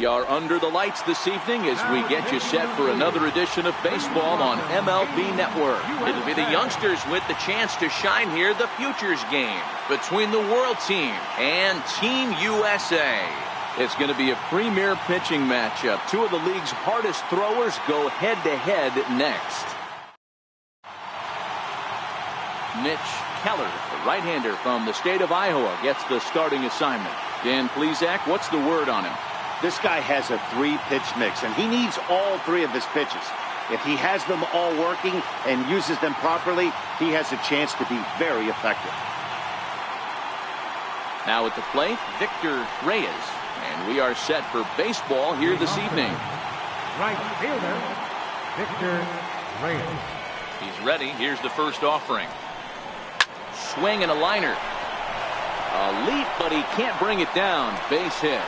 We are under the lights this evening as we get you set for another edition of baseball on MLB Network. It'll be the youngsters with the chance to shine here. The futures game between the World Team and Team USA. It's going to be a premier pitching matchup. Two of the league's hardest throwers go head-to-head next. Mitch Keller, the right-hander from the state of Iowa, gets the starting assignment. Dan Plesac, what's the word on him? This guy has a three-pitch mix, and he needs all three of his pitches. If he has them all working and uses them properly, he has a chance to be very effective. Now at the plate, Victor Reyes. And we are set for baseball here this evening. Right fielder, Victor Reyes. He's ready. Here's the first offering. Swing and a liner. A leap, but he can't bring it down. Base hit.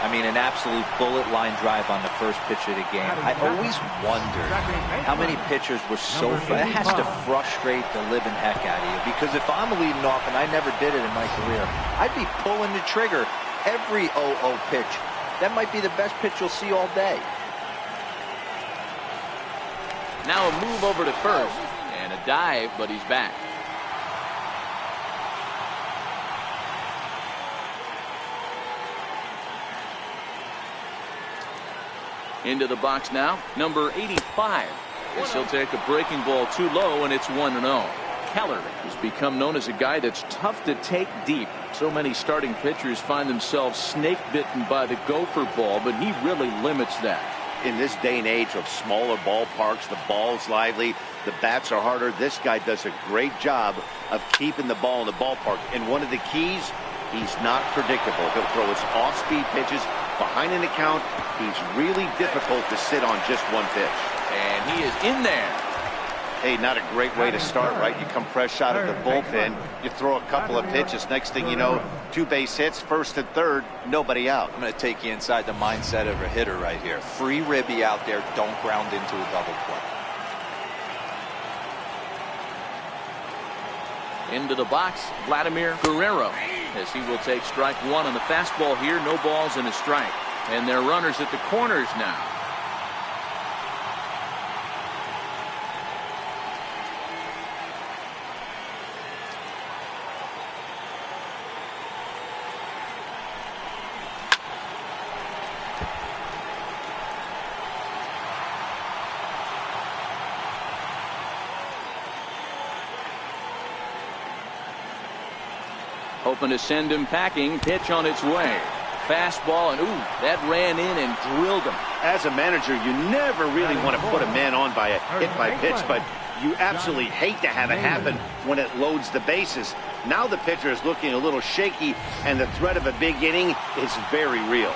I mean, an absolute bullet line drive on the first pitch of the game. I always wondered how many pitchers were so that has to frustrate the living heck out of you. Because if I'm leading off, and I never did it in my career, I'd be pulling the trigger every 0-0 pitch. That might be the best pitch you'll see all day. Now a move over to first and a dive, but he's back. Into the box now, number 85. Guess he'll take a breaking ball too low, and it's 1-0. Keller has become known as a guy that's tough to take deep. So many starting pitchers find themselves snake bitten by the gopher ball, but he really limits that. In this day and age of smaller ballparks, the ball's lively, the bats are harder. This guy does a great job of keeping the ball in the ballpark. And one of the keys, he's not predictable. He'll throw his off-speed pitches behind an account. He's really difficult to sit on just one pitch. And he is in there. Hey, not a great way to start, right? You come fresh out of the bullpen, you throw a couple of pitches. Next thing you know, 2 base hits, first and third, nobody out. I'm going to take you inside the mindset of a hitter right here. Free ribby out there, don't ground into a double play. Into the box, Vladimir Guerrero, as he will take strike one on the fastball here. No balls and a strike. And they're runners at the corners now. Hoping to send him packing. Pitch on its way. Fastball, and ooh, that ran in and drilled him. As a manager, you never really want to put a man on by a hit by pitch, but you absolutely hate to have it happen when it loads the bases. Now the pitcher is looking a little shaky, and the threat of a big inning is very real.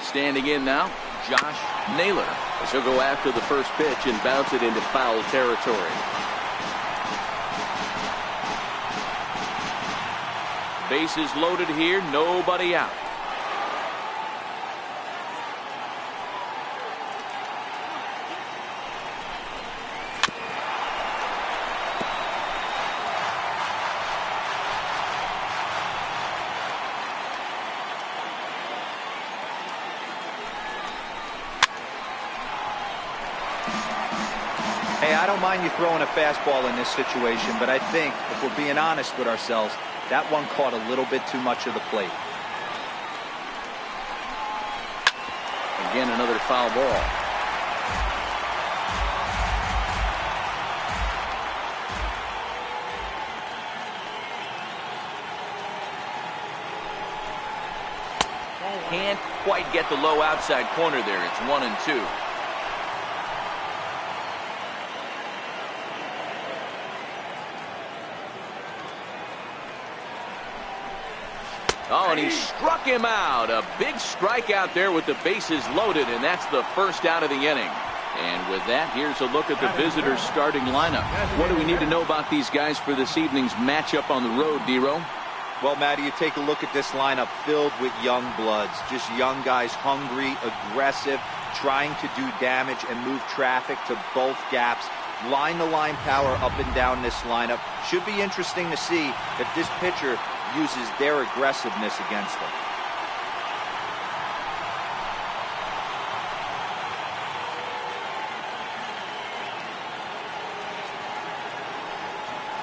Standing in now, Josh Naylor, as he'll go after the first pitch and bounce it into foul territory. Bases loaded here, nobody out. Hey, I don't mind you throwing a fastball in this situation, but I think, if we're being honest with ourselves, that one caught a little bit too much of the plate. Again, another foul ball. Can't quite get the low outside corner there. It's 1-2. Oh, and he struck him out. A big strikeout there with the bases loaded, and that's the first out of the inning. And with that, here's a look at the visitors' starting lineup. What do we need to know about these guys for this evening's matchup on the road, D-Row? Well, Matty, you take a look at this lineup filled with young bloods. Just young guys, hungry, aggressive, trying to do damage and move traffic to both gaps. line-to-line power up and down this lineup. Should be interesting to see if this pitcher uses their aggressiveness against them.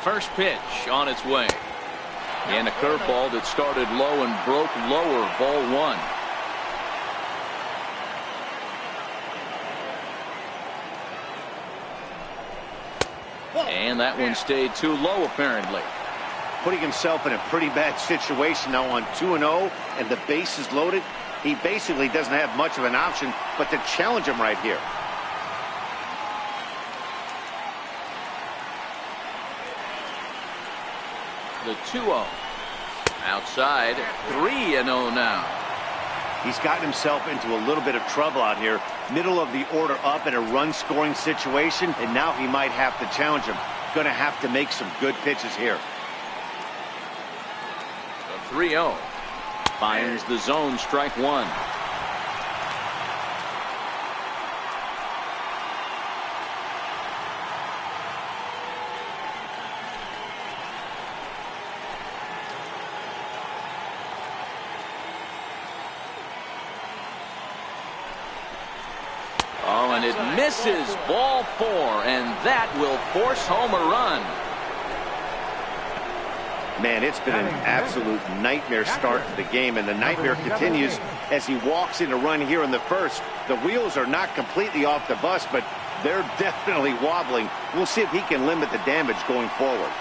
First pitch on its way. And a curveball that started low and broke lower. Ball one. And that one stayed too low, apparently. Putting himself in a pretty bad situation now on 2-0, and the base is loaded. He basically doesn't have much of an option but to challenge him right here. The 2-0. Outside, 3-0 now. He's gotten himself into a little bit of trouble out here. Middle of the order up in a run-scoring situation, and now he might have to challenge him. Going to have to make some good pitches here. The 3-0. Finds the zone, strike one. Oh, and it misses. Ball four, and that will force home a run. Man, it's been an absolute nightmare start to the game, and the nightmare continues as he walks in a run here in the first. The wheels are not completely off the bus, but they're definitely wobbling. We'll see if he can limit the damage going forward.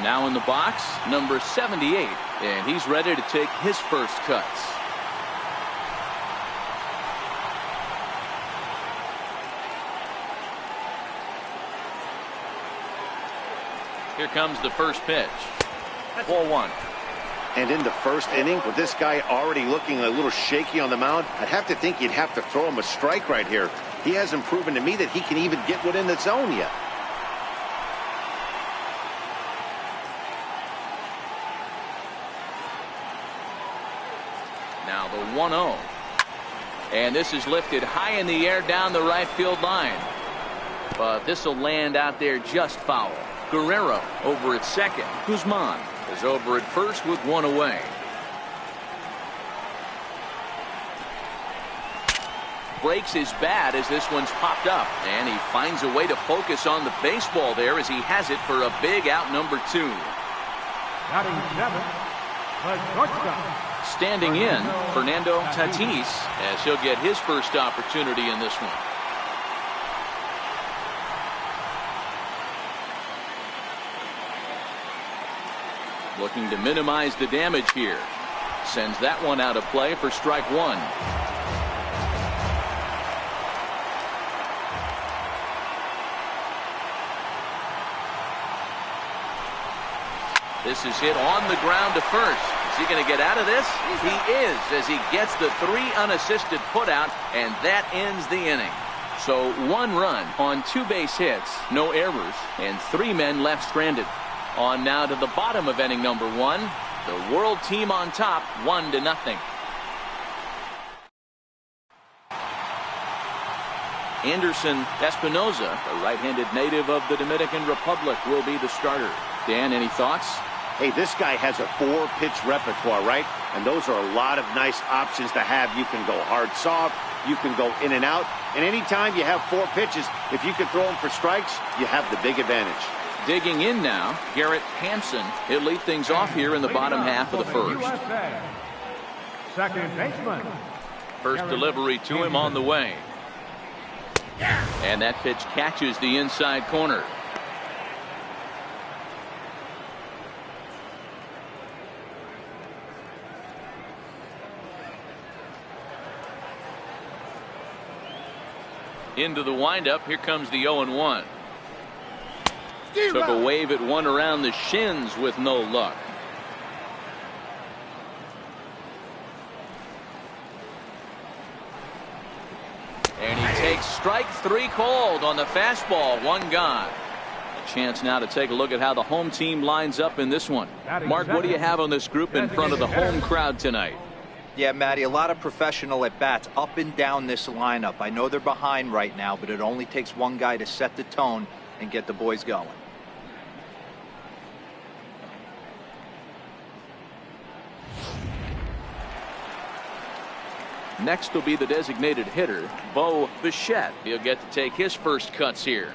Now in the box, number 78, and he's ready to take his first cuts. Here comes the first pitch. Ball one. And in the first inning, with this guy already looking a little shaky on the mound, I'd have to think you'd have to throw him a strike right here. He hasn't proven to me that he can even get within the zone yet. Now the 1-0. And this is lifted high in the air down the right field line. But this will land out there just foul. Guerrero over at second. Guzman is over at first with one away. Breaks his bat as this one's popped up, and he finds a way to focus on the baseball there as he has it for a big out, number 2. Batting seventh, the shortstop. Standing in, Fernando Tatis, as he'll get his first opportunity in this one. Looking to minimize the damage here. Sends that one out of play for strike one. This is hit on the ground to first. Is he going to get out of this? He is, as he gets the 3 unassisted putout, and that ends the inning. So 1 run on 2 base hits, no errors, and 3 men left stranded. On now to the bottom of inning number 1. The world team on top, 1-0. Anderson Espinoza, a right-handed native of the Dominican Republic, will be the starter. Dan, any thoughts? Hey, this guy has a 4-pitch repertoire, right? And those are a lot of nice options to have. You can go hard, soft. You can go in and out. And anytime you have 4 pitches, if you can throw them for strikes, you have the big advantage. Digging in now, Garrett Hansen. He'll lead things off here in the bottom half of the first. Second baseman. First delivery to him on the way. And that pitch catches the inside corner. Into the windup. Here comes the 0-1. Took a wave at one around the shins with no luck. And he takes strike 3 called on the fastball. 1 gone. A chance now to take a look at how the home team lines up in this one. Mark, what do you have on this group in front of the home crowd tonight? Yeah, Matty, a lot of professional at-bats up and down this lineup. I know they're behind right now, but it only takes one guy to set the tone and get the boys going. Next will be the designated hitter, Bo Bichette. He'll get to take his first cuts here.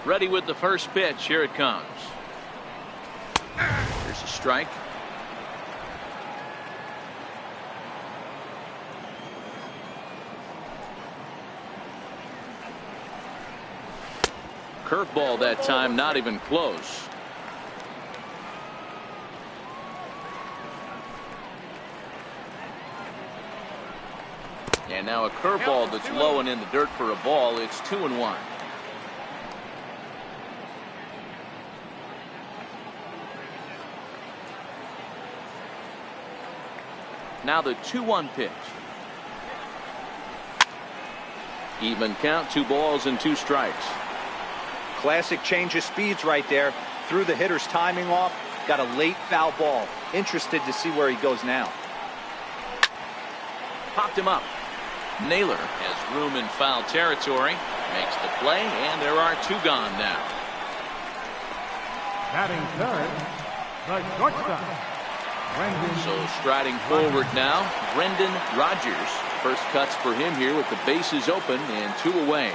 Ready with the first pitch. Here it comes. There's a strike. Curveball that time, not even close. And now a curveball that's low and in the dirt for a ball. It's 2-1. Now the 2-1 pitch. Even count, 2 balls and 2 strikes. Classic change of speeds right there. Threw the hitter's timing off. Got a late foul ball. Interested to see where he goes now. Popped him up. Naylor has room in foul territory. Makes the play, and there are 2 gone now. Batting third, the shortstop, Brendan. So striding forward now, Brendan Rodgers. First cuts for him here with the bases open and 2 away.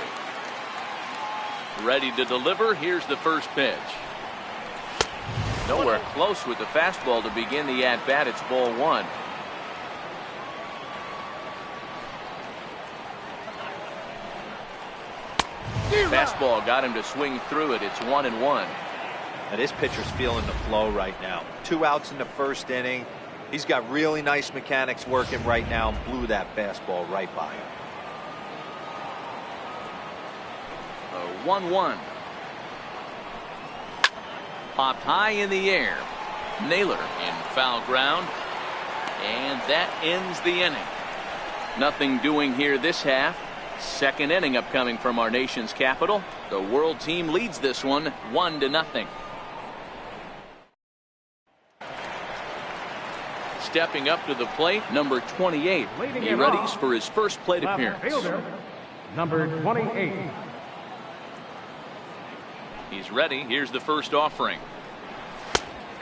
Ready to deliver. Here's the first pitch. Nowhere close with the fastball to begin the at-bat. It's ball 1. Fastball got him to swing through it. It's 1-1. Now this pitcher's feeling the flow right now. 2 outs in the first inning. He's got really nice mechanics working right now and blew that fastball right by him. 1-1. Popped high in the air. Naylor in foul ground. And that ends the inning. Nothing doing here this half. Second inning upcoming from our nation's capital. The world team leads this one 1-0. Stepping up to the plate, number 28. He readies for his first plate appearance. Fielder, number 28. He's ready. Here's the first offering.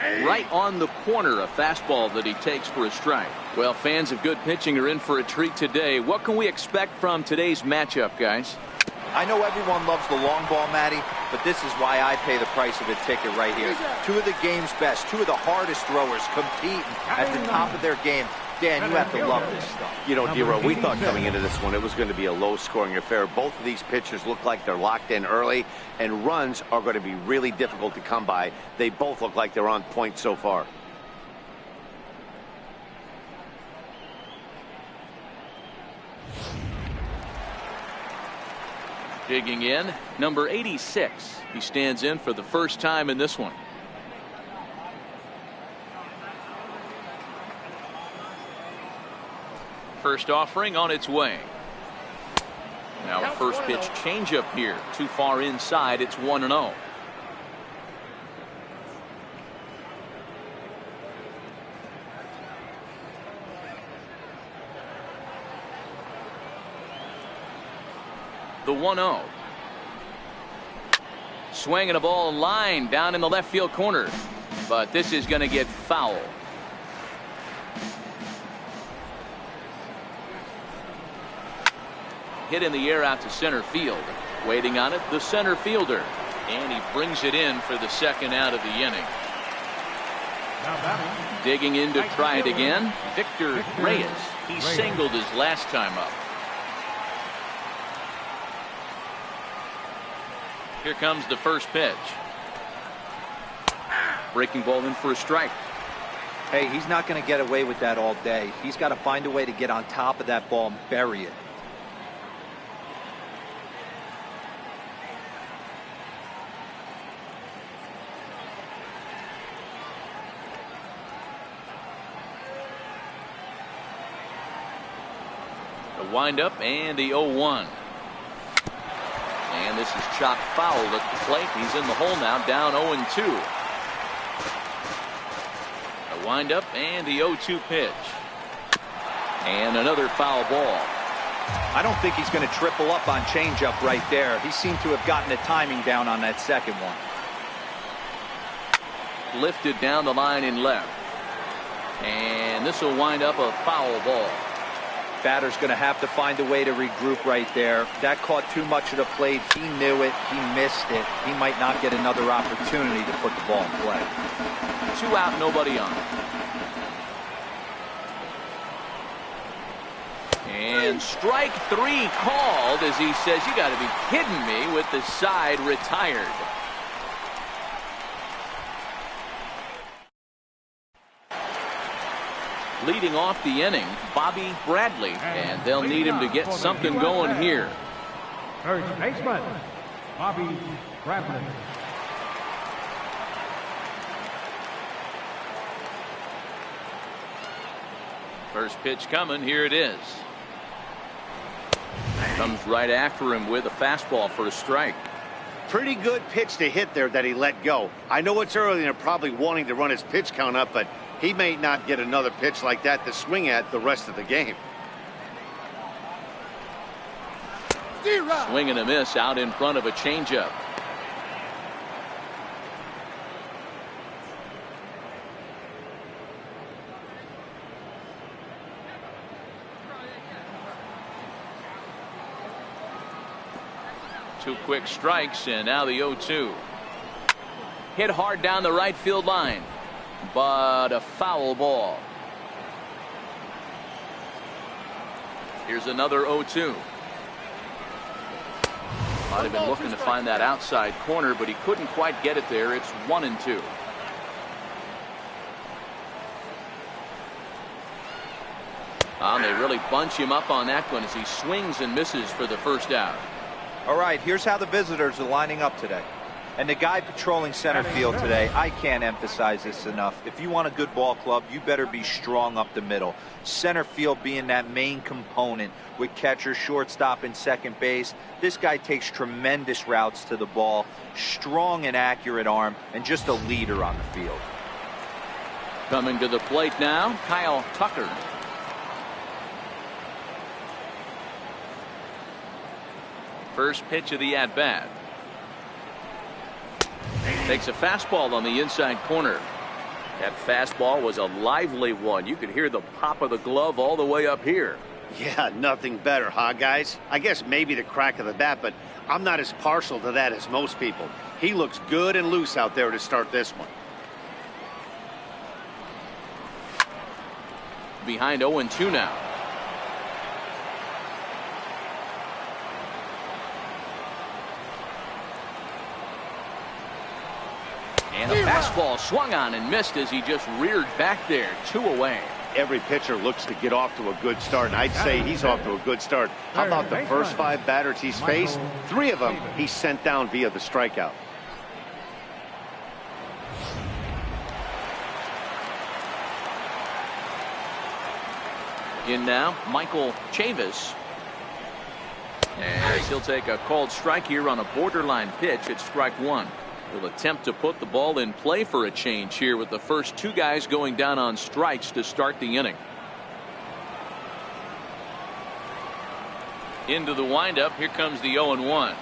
Right on the corner, a fastball that he takes for a strike. Well, fans of good pitching are in for a treat today. What can we expect from today's matchup, guys? I know everyone loves the long ball, Matty, but this is why I pay the price of a ticket right here. 2 of the game's best, 2 of the hardest throwers competing at the top of their game. Dan, you have to love this stuff. You know, D-Row, we thought coming into this one it was going to be a low-scoring affair. Both of these pitchers look like they're locked in early, and runs are going to be really difficult to come by. They both look like they're on point so far. Digging in, number 86. He stands in for the first time in this one. First offering on its way. Now a first pitch changeup here. Too far inside. It's 1-0. The 1-0. Swinging a ball line down in the left field corner. But this is going to get foul. Hit in the air out to center field. Waiting on it, the center fielder. And he brings it in for the second out of the inning. Digging in to try it again, Victor Reyes. He singled his last time up. Here comes the first pitch. Breaking ball in for a strike. Hey, he's not going to get away with that all day. He's got to find a way to get on top of that ball and bury it. The windup and the 0-1. And this is chopped foul at the plate. He's in the hole now, down 0-2. The windup and the 0-2 pitch. And another foul ball. I don't think he's going to triple up on changeup right there. He seemed to have gotten the timing down on that second one. Lifted down the line in left. And this will wind up a foul ball. Batter's going to have to find a way to regroup right there. That caught too much of the plate. He knew it. He missed it. He might not get another opportunity to put the ball in play. 2 out, nobody on. And strike 3 called as he says, you got to be kidding me, with the side retired. Leading off the inning, Bobby Bradley, and they'll need him to get something going here. First baseman, Bobby Bradley. First pitch coming, here it is. Comes right after him with a fastball for a strike. Pretty good pitch to hit there that he let go. I know it's early and they're probably wanting to run his pitch count up, but he may not get another pitch like that to swing at the rest of the game. Swing and a miss out in front of a changeup. Two quick strikes, and now the 0-2. Hit hard down the right field line, but a foul ball. Here's another 0-2. Might have been looking to find that outside corner, but he couldn't quite get it there. It's 1-2. They really bunch him up on that one as he swings and misses for the first out. All right, here's how the visitors are lining up today. And the guy patrolling center field today, I can't emphasize this enough. If you want a good ball club, you better be strong up the middle. Center field being that main component with catcher, shortstop, and second base. This guy takes tremendous routes to the ball, strong and accurate arm, and just a leader on the field. Coming to the plate now, Kyle Tucker. First pitch of the at-bat. Takes a fastball on the inside corner. That fastball was a lively one. You could hear the pop of the glove all the way up here. Yeah, nothing better, huh, guys? I guess maybe the crack of the bat, but I'm not as partial to that as most people. He looks good and loose out there to start this one. Behind 0-2 now. And a fastball swung on and missed as he just reared back there. 2 away. Every pitcher looks to get off to a good start, and I'd say he's off to a good start. How about the first 5 batters he's faced? 3 of them he sent down via the strikeout. In now, Michael Chavis. And he'll take a called strike here on a borderline pitch at strike 1. Will attempt to put the ball in play for a change here with the first 2 guys going down on strikes to start the inning. Into the windup. Here comes the 0-1.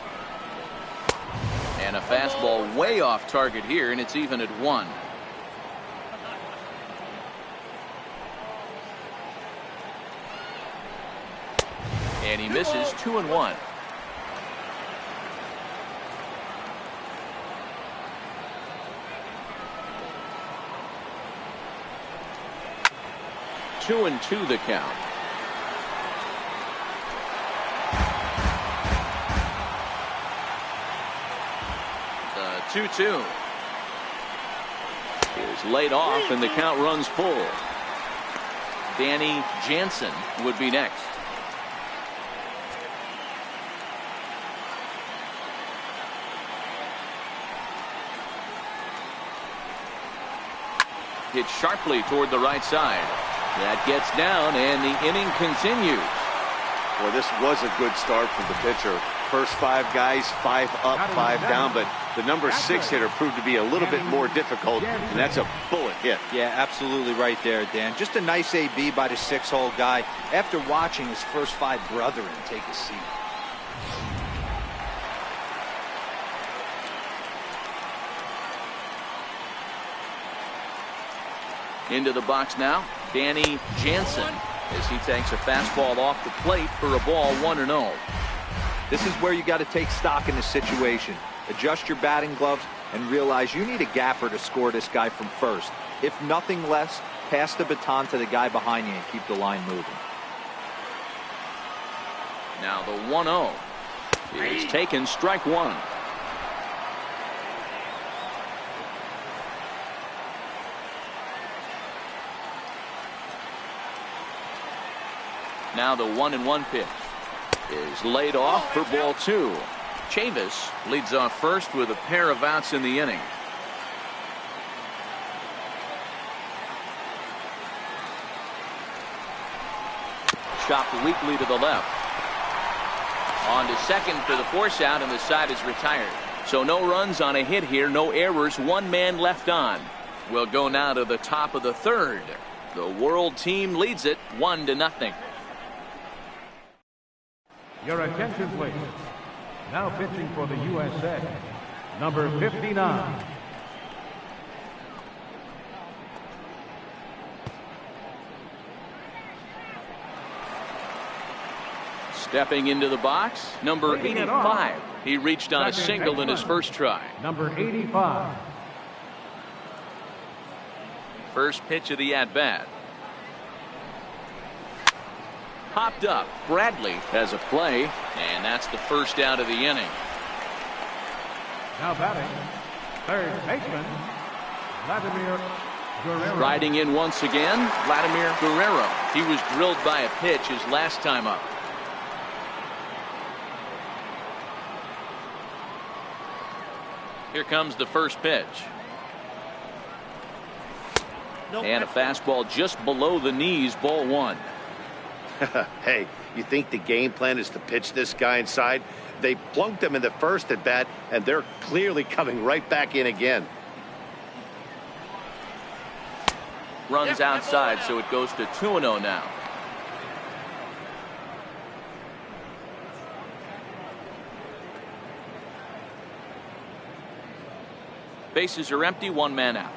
And a fastball way off target here, and it's even at 1. And he misses. 2-1. Two and 2 the count. The 2-2 is laid off, and the count runs full. Danny Jansen would be next. Hit sharply toward the right side. That gets down, and the inning continues. Well, this was a good start from the pitcher. first 5 guys, 5 up, 5 down, but the number 6 hitter proved to be a little bit more difficult, and that's a bullet hit. Yeah, absolutely right there, Dan. Just a nice AB by the 6-hole guy after watching his first 5 brethren take a seat. Into the box now, Danny Jansen, as he takes a fastball off the plate for a ball 1-0. This is where you got to take stock in the situation. Adjust your batting gloves and realize you need a gapper to score this guy from first. If nothing less, pass the baton to the guy behind you and keep the line moving. Now the 1-0 is taken, strike 1. Now the 1-1 pitch is laid off for ball 2. Chavis leads off first with a pair of outs in the inning. Chopped weakly to the left. On to second for the force out, and the side is retired. So no runs on a hit here, no errors, 1 man left on. We'll go now to the top of the 3rd. The World team leads it 1-0. Your attention, please. Now pitching for the USA, number 59. Stepping into the box, number 85. He reached on a single in his first try. Number 85. First pitch of the at-bat. Popped up. Bradley has a play, and that's the first out of the inning. Now batting, third baseman, Vladimir Guerrero. Riding in once again, Vladimir Guerrero. He was drilled by a pitch his last time up. Here comes the first pitch. And a fastball just below the knees, ball 1. Hey, you think the game plan is to pitch this guy inside? They plunked him in the first at bat, and they're clearly coming right back in again. Runs outside, so it goes to 2-0 now. Bases are empty, 1 man out.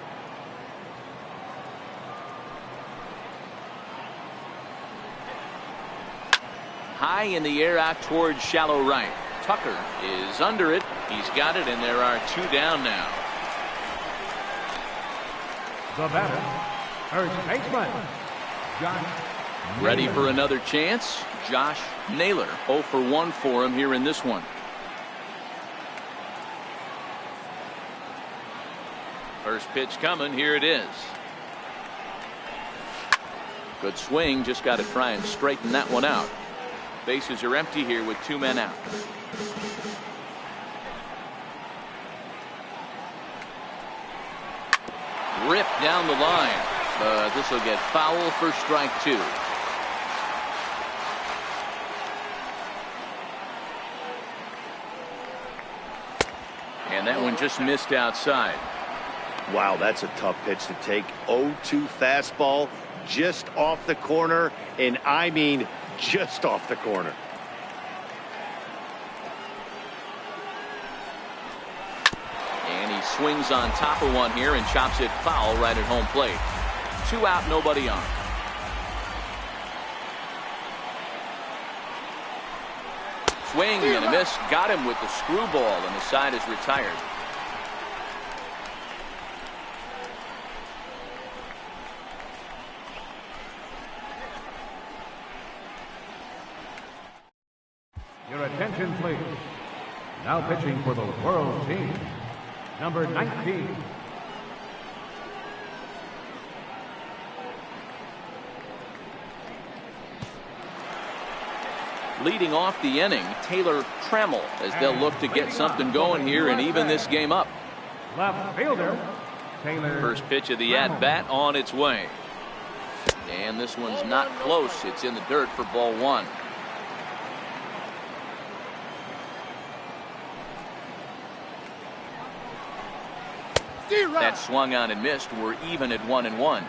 High in the air out towards shallow right. Tucker is under it. He's got it, and there are 2 down now. The batter, first baseman, Josh. Ready for another chance. Josh Naylor, 0 for 1 for him here in this one. First pitch coming. Here it is. Good swing. Just got to try and straighten that one out. Bases are empty here with 2 men out. Ripped down the line, but this will get foul for strike 2. And that one just missed outside. Wow, that's a tough pitch to take. 0-2 fastball just off the corner, and I mean just off the corner. And he swings on top of one here and chops it foul right at home plate. 2 out, nobody on. Swing and a miss. Got him with the screwball, and the side is retired. Your attention, please. Now pitching for the World team, number 19. Leading off the inning, Taylor Trammell, as they'll look to get something going here and even this game up. Left fielder, Taylor. First pitch of the at-bat on its way. And this one's not close. It's in the dirt for ball 1. That swung on and missed. We're even at 1-1.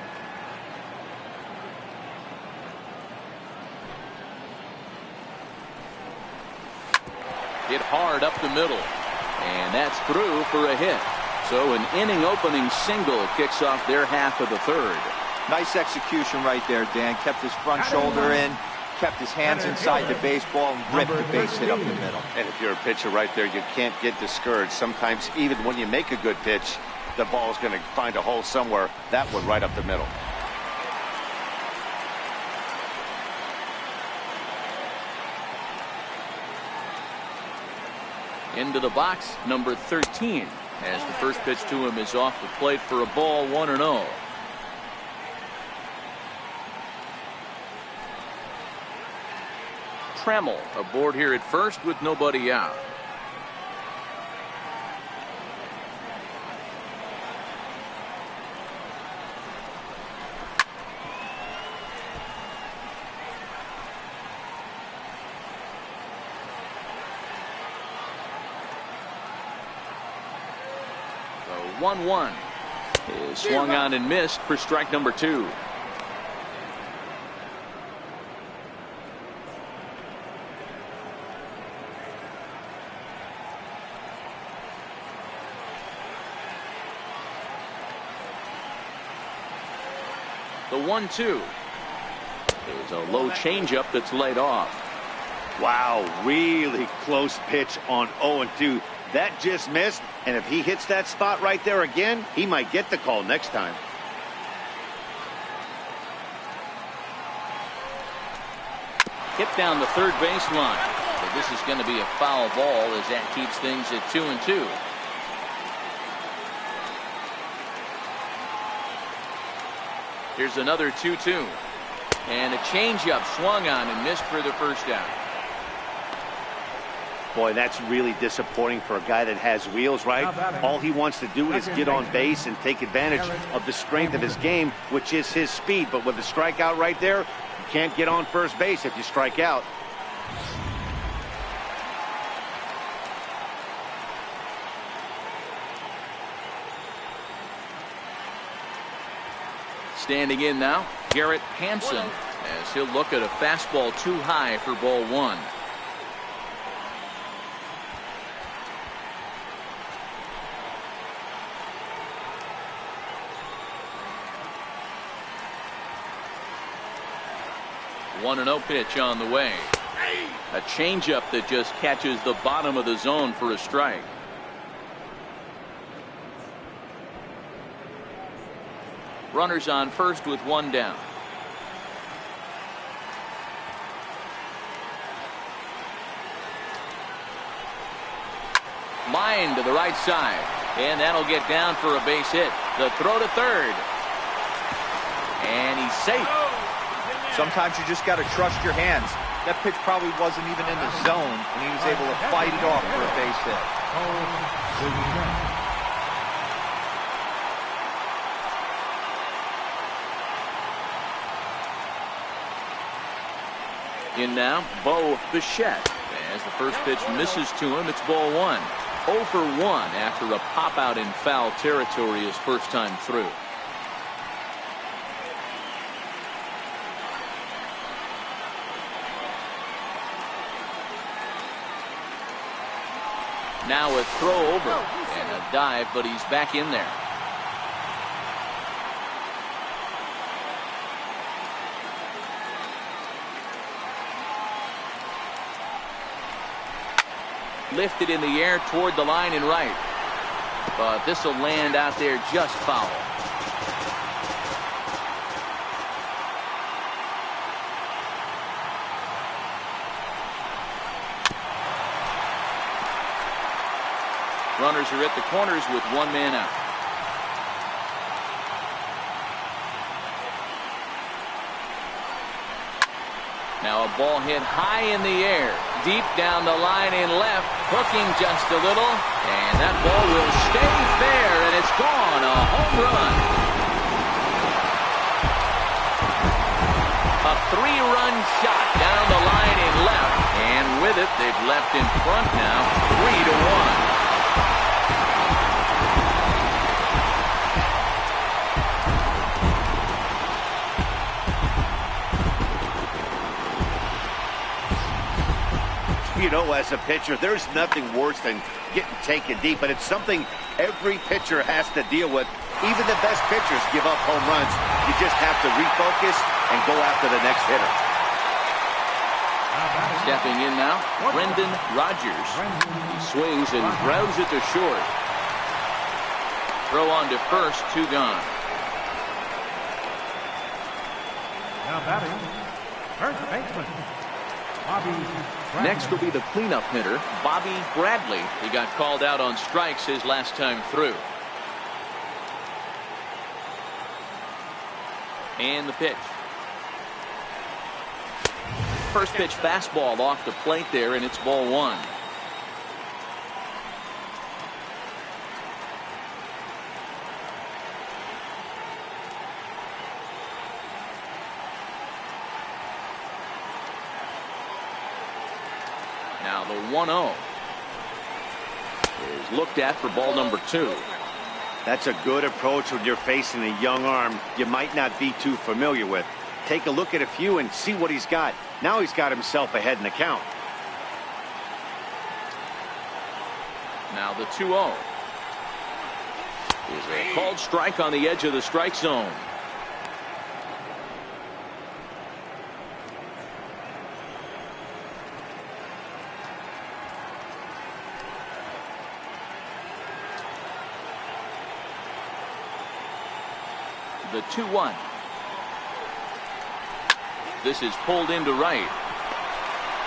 Hit hard up the middle. And that's through for a hit. So an inning-opening single kicks off their half of the third. Nice execution right there, Dan. Kept his front shoulder in, kept his hands inside the baseball, and ripped the base hit up the middle. And if you're a pitcher right there, you can't get discouraged. Sometimes even when you make a good pitch, the ball's going to find a hole somewhere. That one right up the middle. Into the box, number 13, as the first pitch to him is off the plate for a ball, 1-0. Trammell aboard here at first with nobody out. The 1-1 is swung on and missed for strike number 2. The 1-2 is a low changeup that's laid off. Wow, really close pitch on 0-2. That just missed, and if he hits that spot right there again, he might get the call next time. Hit down the third baseline. But this is going to be a foul ball as that keeps things at 2-2. Here's another 2-2. And a changeup swung on and missed for the first out. Boy, that's really disappointing for a guy that has wheels, right? All he wants to do is get on base and take advantage of the strength of his game, which is his speed. But with the strikeout right there, you can't get on first base if you strike out. Standing in now, Garrett Hansen, as he'll look at a fastball too high for ball 1. One 1-0 pitch on the way. A changeup that just catches the bottom of the zone for a strike. Runners on first with one down. Line to the right side, and that'll get down for a base hit. The throw to third, and he's safe. Sometimes you just got to trust your hands. That pitch probably wasn't even in the zone, and he was able to fight it off for a base hit. In now, Bo Bichette. As the first pitch misses to him, it's ball 1. 0 for 1 after a pop out in foul territory his first time through. Now a throw over and a dive, but he's back in there. Lifted in the air toward the line and right. But this will land out there just foul. Runners are at the corners with one man out. Now a ball hit high in the air, deep down the line in left, hooking just a little, and that ball will stay fair, and it's gone, a home run. A 3-run shot down the line in left, and with it, they've left in front now, 3-1. know, as a pitcher, there's nothing worse than getting taken deep, but it's something every pitcher has to deal with. Even the best pitchers give up home runs. You just have to refocus and go after the next hitter. Stepping in now, Brendan Rodgers. He swings and grounds it to short. Throw on to first, 2 gone. Now batting, first baseman, Bobby Bradley. Next will be the cleanup hitter, Bobby Bradley. He got called out on strikes his last time through. And the pitch. First pitch fastball off the plate there, and it's ball 1. Now the 1-0 is looked at for ball number 2. That's a good approach when you're facing a young arm you might not be too familiar with. Take a look at a few and see what he's got. Now he's got himself ahead in the count. Now the 2-0 is a called strike on the edge of the strike zone. The 2-1. This is pulled into right.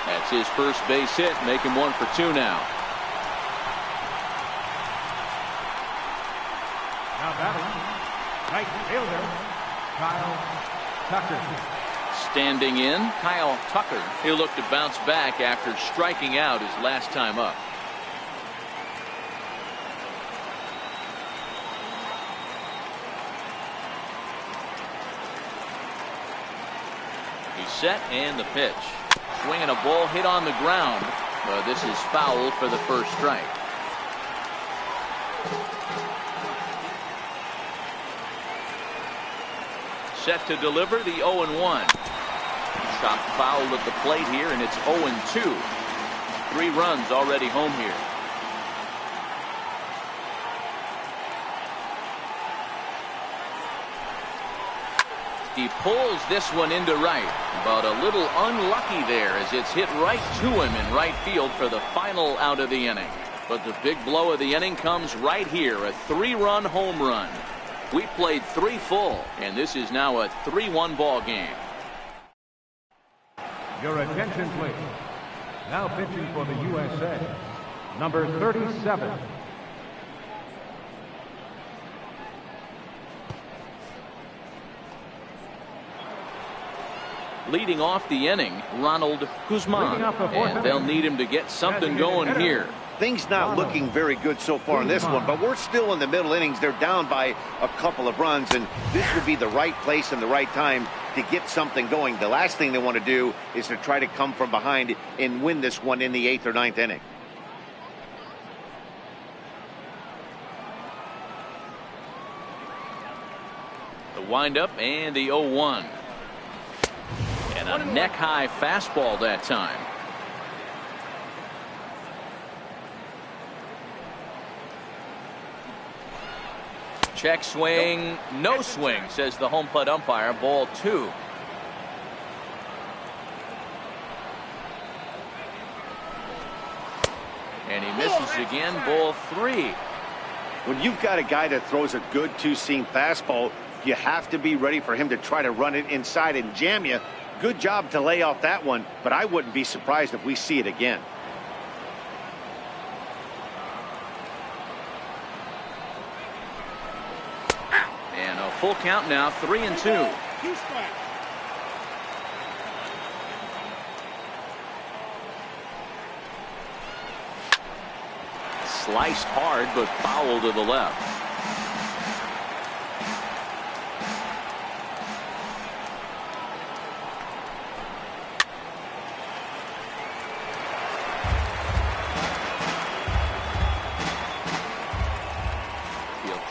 That's his first base hit, making 1 for 2 now. Now batting, right fielder, Kyle Tucker. Standing in, Kyle Tucker. He'll look to bounce back after striking out his last time up. He's set, and the pitch. Swinging a ball hit on the ground. This is foul for the first strike. Set to deliver the 0-1. Shot fouled at the plate here, and it's 0-2. 3 runs already home here. He pulls this one into right, but a little unlucky there as it's hit right to him in right field for the final out of the inning. But the big blow of the inning comes right here, a 3-run home run. We played 3 full, and this is now a 3-1 ball game. Your attention, please. Now pitching for the USA, number 37. Leading off the inning, Ronald Guzman, and they'll need him to get something going here. Things not looking very good so far in this one, but we're still in the middle innings. They're down by a couple of runs, and this would be the right place and the right time to get something going. The last thing they want to do is to try to come from behind and win this one in the 8th or 9th inning. The windup and the 0-1. And a neck-high fastball that time. Check swing, no swing, says the home plate umpire. Ball 2. And he misses again. Ball 3. When you've got a guy that throws a good 2-seam fastball, you have to be ready for him to try to run it inside and jam you. Good job to lay off that one, but I wouldn't be surprised if we see it again. And a full count now, 3-2. Sliced hard, but foul to the left.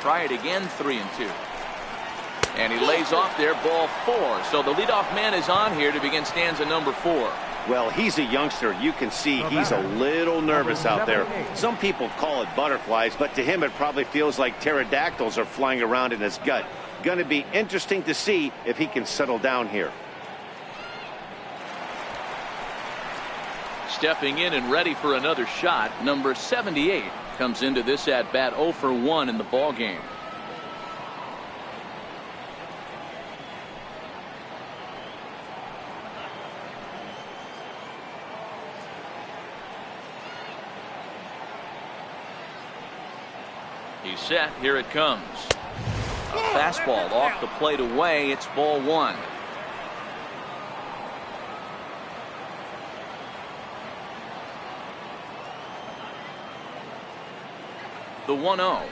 Try it again, 3-2. And he lays off there, ball 4. So the leadoff man is on here to begin stanza number 4. Well, he's a youngster. You can see he's a little nervous out there. Some people call it butterflies, but to him it probably feels like pterodactyls are flying around in his gut. Going to be interesting to see if he can settle down here. Stepping in and ready for another shot, number 78 comes into this at bat 0 for 1 in the ball game. He's set. Here it comes. A fastball off the plate away. It's ball 1. The 1-0.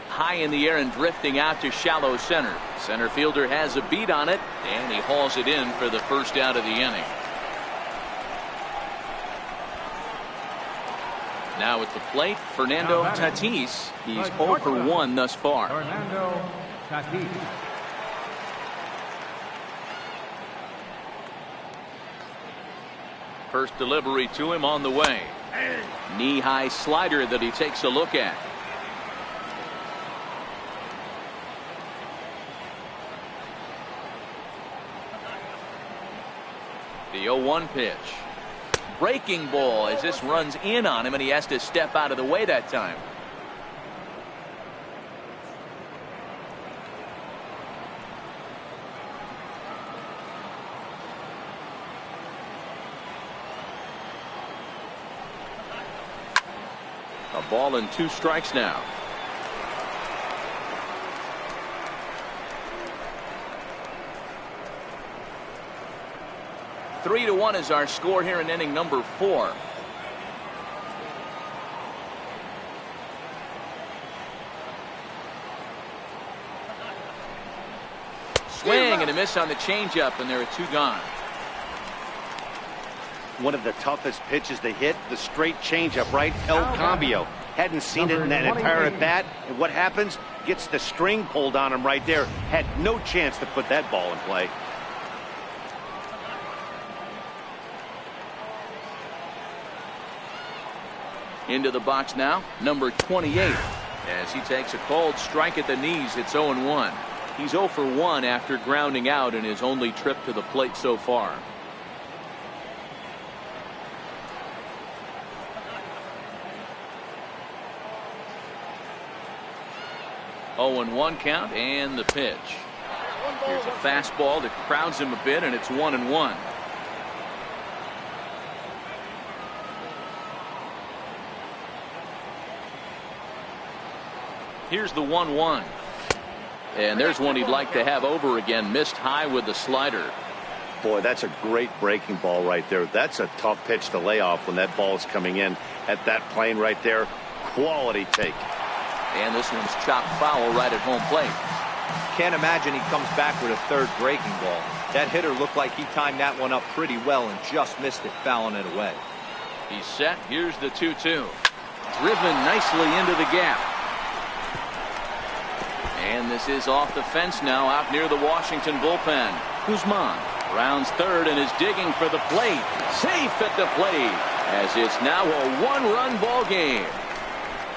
High in the air and drifting out to shallow center. Center fielder has a beat on it, and he hauls it in for the first out of the inning. Now at the plate, Fernando Tatis. He's 0 for 1 thus far. Fernando Tatis. First delivery to him on the way. Knee-high slider that he takes a look at. The 0-1 pitch. Breaking ball as this runs in on him, and he has to step out of the way that time. A ball and 2 strikes now. Three to 1 is our score here in inning number 4. Swing and a miss on the changeup, and there are 2 gone. One of the toughest pitches to hit, the straight changeup, right? El Cambio. Hadn't seen it in that entire at bat. And what happens? Gets the string pulled on him right there. Had no chance to put that ball in play. Into the box now, number 28. As he takes a cold strike at the knees, it's 0-1. He's 0 for 1 after grounding out in his only trip to the plate so far. Oh, 0-1 count, and the pitch. Here's a fastball that crowds him a bit, and it's 1-1. Here's the 1-1. And there's one he'd like to have over again. Missed high with the slider. Boy, that's a great breaking ball right there. That's a tough pitch to lay off when that ball is coming in at that plane right there. Quality take. And this one's chopped foul right at home plate. Can't imagine he comes back with a third breaking ball. That hitter looked like he timed that one up pretty well and just missed it, fouling it away. He's set. Here's the 2-2. Driven nicely into the gap. And this is off the fence now, out near the Washington bullpen. Guzman rounds third and is digging for the plate. Safe at the plate, as it's now a 1-run ball game.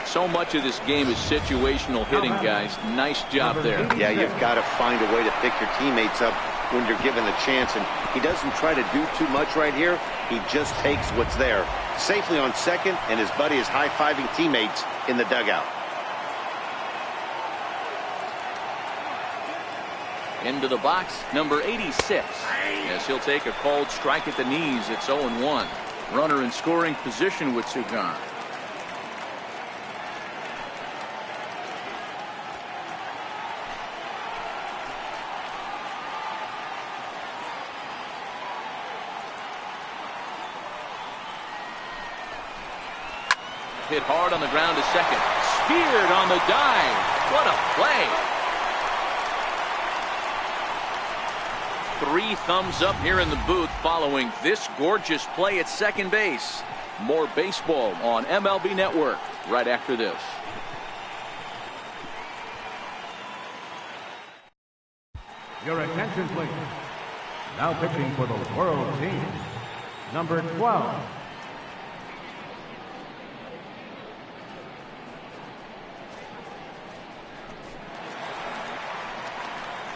So much of this game is situational hitting, guys. Nice job there. Yeah, you've got to find a way to pick your teammates up when you're given the chance, and he doesn't try to do too much right here. He just takes what's there. Safely on second, and his buddy is high-fiving teammates in the dugout. Into the box, number 86. Yes, he'll take a cold strike at the knees. It's 0-1. Runner in scoring position with 2 gone. Hit hard on the ground to second. Speared on the dive. What a play. 3 thumbs up here in the booth following this gorgeous play at second base. More baseball on MLB Network right after this. Your attention, please. Now pitching for the World Team, number 12.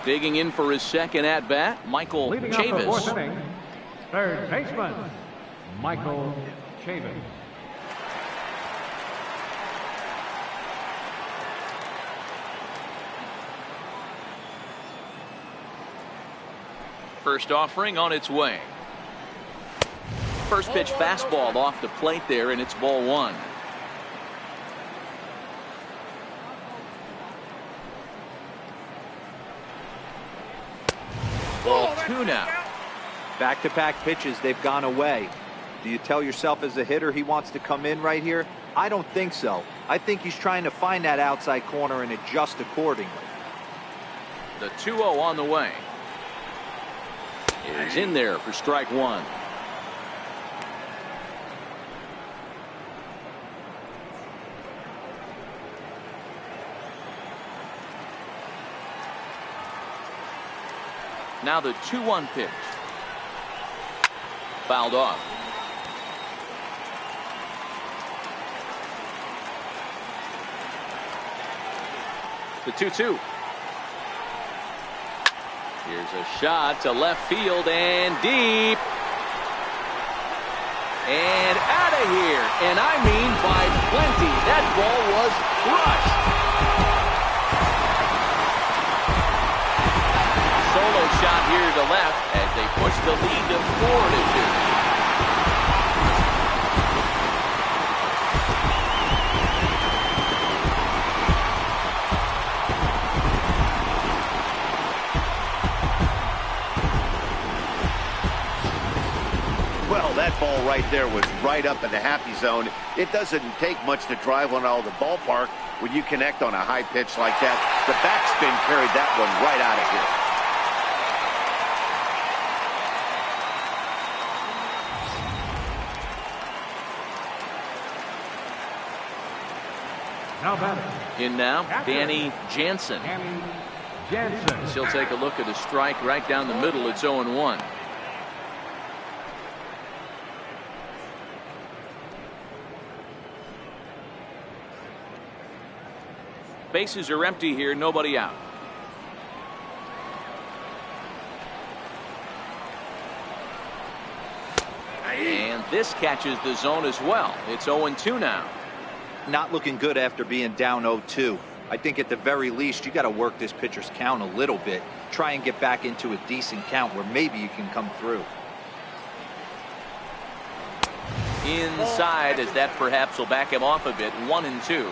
Digging in for his second at-bat, Michael Leading off the Chavis. fourth inning, third baseman, Michael Chavis. First offering on its way. First pitch fastball off the plate there, and it's ball one. Ball two now. Back-to-back pitches, they've gone away. Do you tell yourself as a hitter he wants to come in right here? I don't think so. I think he's trying to find that outside corner and adjust accordingly. The 2-0 on the way. Is in there for strike one. Now the 2-1 pitch. Fouled off. The 2-2. Here's a shot to left field and deep. And out of here. And I mean by plenty. That ball was crushed. Solo shot here to left as they push the lead to 4-2. Well, that ball right there was right up in the happy zone. It doesn't take much to drive one out of the ballpark when you connect on a high pitch like that. The backspin carried that one right out of here. Now batting. In now, Danny Jansen. Danny Jansen. She'll take a look at a strike right down the middle. It's 0-1. Bases are empty here, nobody out. And this catches the zone as well. It's 0-2 now. Not looking good after being down 0-2. I think at the very least you got to work this pitcher's count a little bit. Try and get back into a decent count where maybe you can come through. Inside, as that perhaps will back him off a bit. 1-2.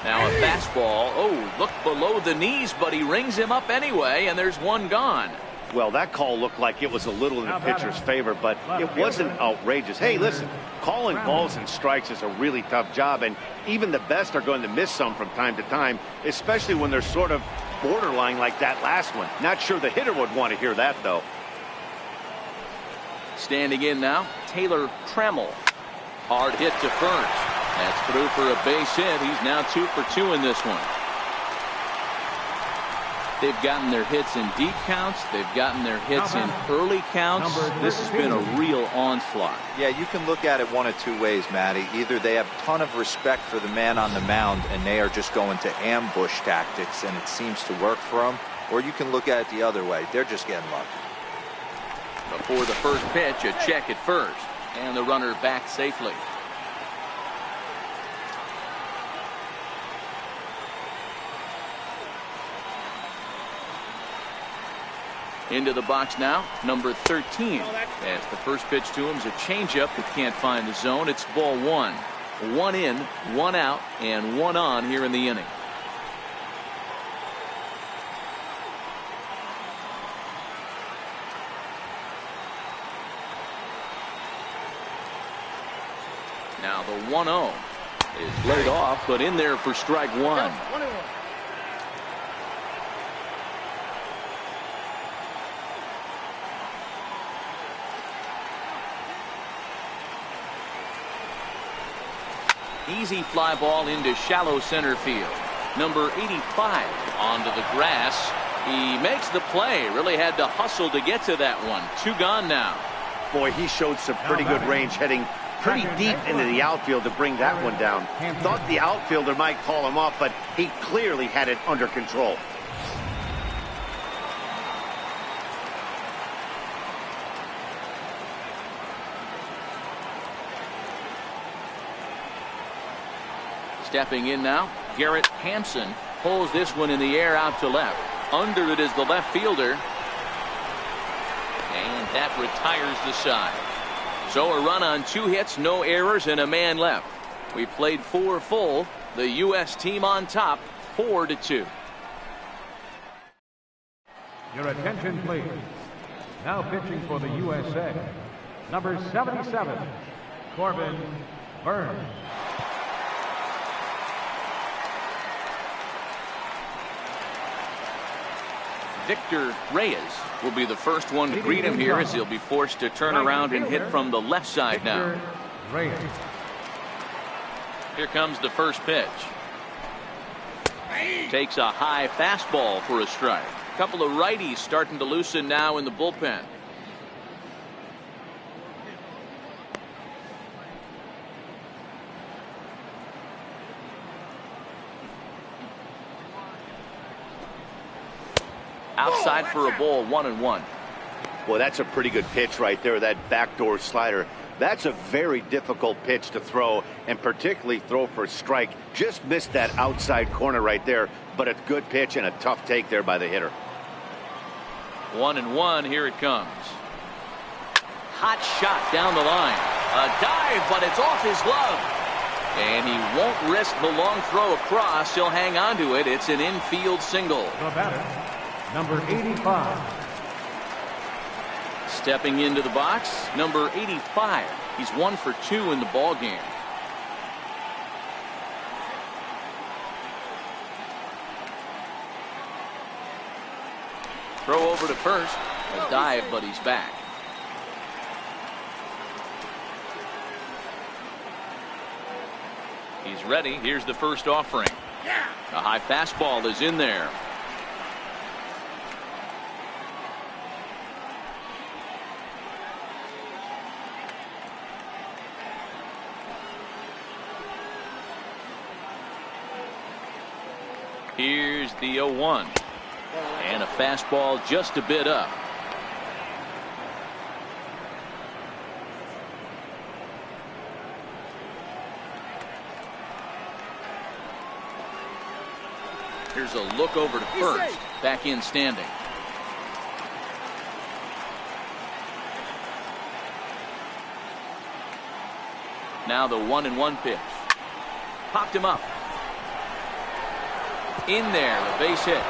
Now a fastball. Oh, look below the knees, but he rings him up anyway, and there's one gone. Well, that call looked like it was a little in the pitcher's favor, but it wasn't outrageous. Hey, listen, calling balls and strikes is a really tough job, and even the best are going to miss some from time to time, especially when they're sort of borderline like that last one. Not sure the hitter would want to hear that, though. Standing in now, Taylor Trammell. Hard hit to first. That's through for a base hit. He's now 2 for 2 in this one. They've gotten their hits in deep counts. They've gotten their hits in early counts. This has been a real onslaught. Yeah, you can look at it one of two ways, Matty. Either they have a ton of respect for the man on the mound and they are just going to ambush tactics and it seems to work for them, or you can look at it the other way. They're just getting lucky. Before the first pitch, a check at first, and the runner back safely. Into the box now, number 13. As the first pitch to him is a changeup that can't find the zone. It's ball one. 1 in, 1 out, and 1 on here in the inning. Now the 1-0 is laid off, but in there for strike one. Easy fly ball into shallow center field. Number 85 onto the grass. He makes the play. Really had to hustle to get to that one. 2 gone now. Boy, he showed some pretty good range, heading pretty deep into the outfield to bring that one down. Thought the outfielder might call him off, but he clearly had it under control. Stepping in now, Garrett Hampson pulls this one in the air out to left. Under it is the left fielder. And that retires the side. So a run on 2 hits, no errors, and a man left. We played 4 full. The U.S. team on top, 4-2. Your attention, please. Now pitching for the USA, number 77, Corbin Burns. Victor Reyes will be the first one to greet him here, as he'll be forced to turn around and hit from the left side now. Here comes the first pitch. Takes a high fastball for a strike. A couple of righties starting to loosen now in the bullpen. Outside for a ball, 1-1. Well, that's a pretty good pitch right there, that backdoor slider. That's a very difficult pitch to throw, and particularly throw for a strike. Just missed that outside corner right there, but a good pitch and a tough take there by the hitter. 1-1, here it comes. Hot shot down the line. A dive, but it's off his glove. And he won't risk the long throw across. He'll hang on to it. It's an infield single. The batter, number 85. Stepping into the box, number 85. He's 1 for 2 in the ball game. Throw over to first. A dive, but he's back. He's ready. Here's the first offering. A high fastball is in there. Here's the 0-1. And a fastball just a bit up. Here's a look over to first. Back in standing. Now the 1-1 pitch. Popped him up. In there, a base hit.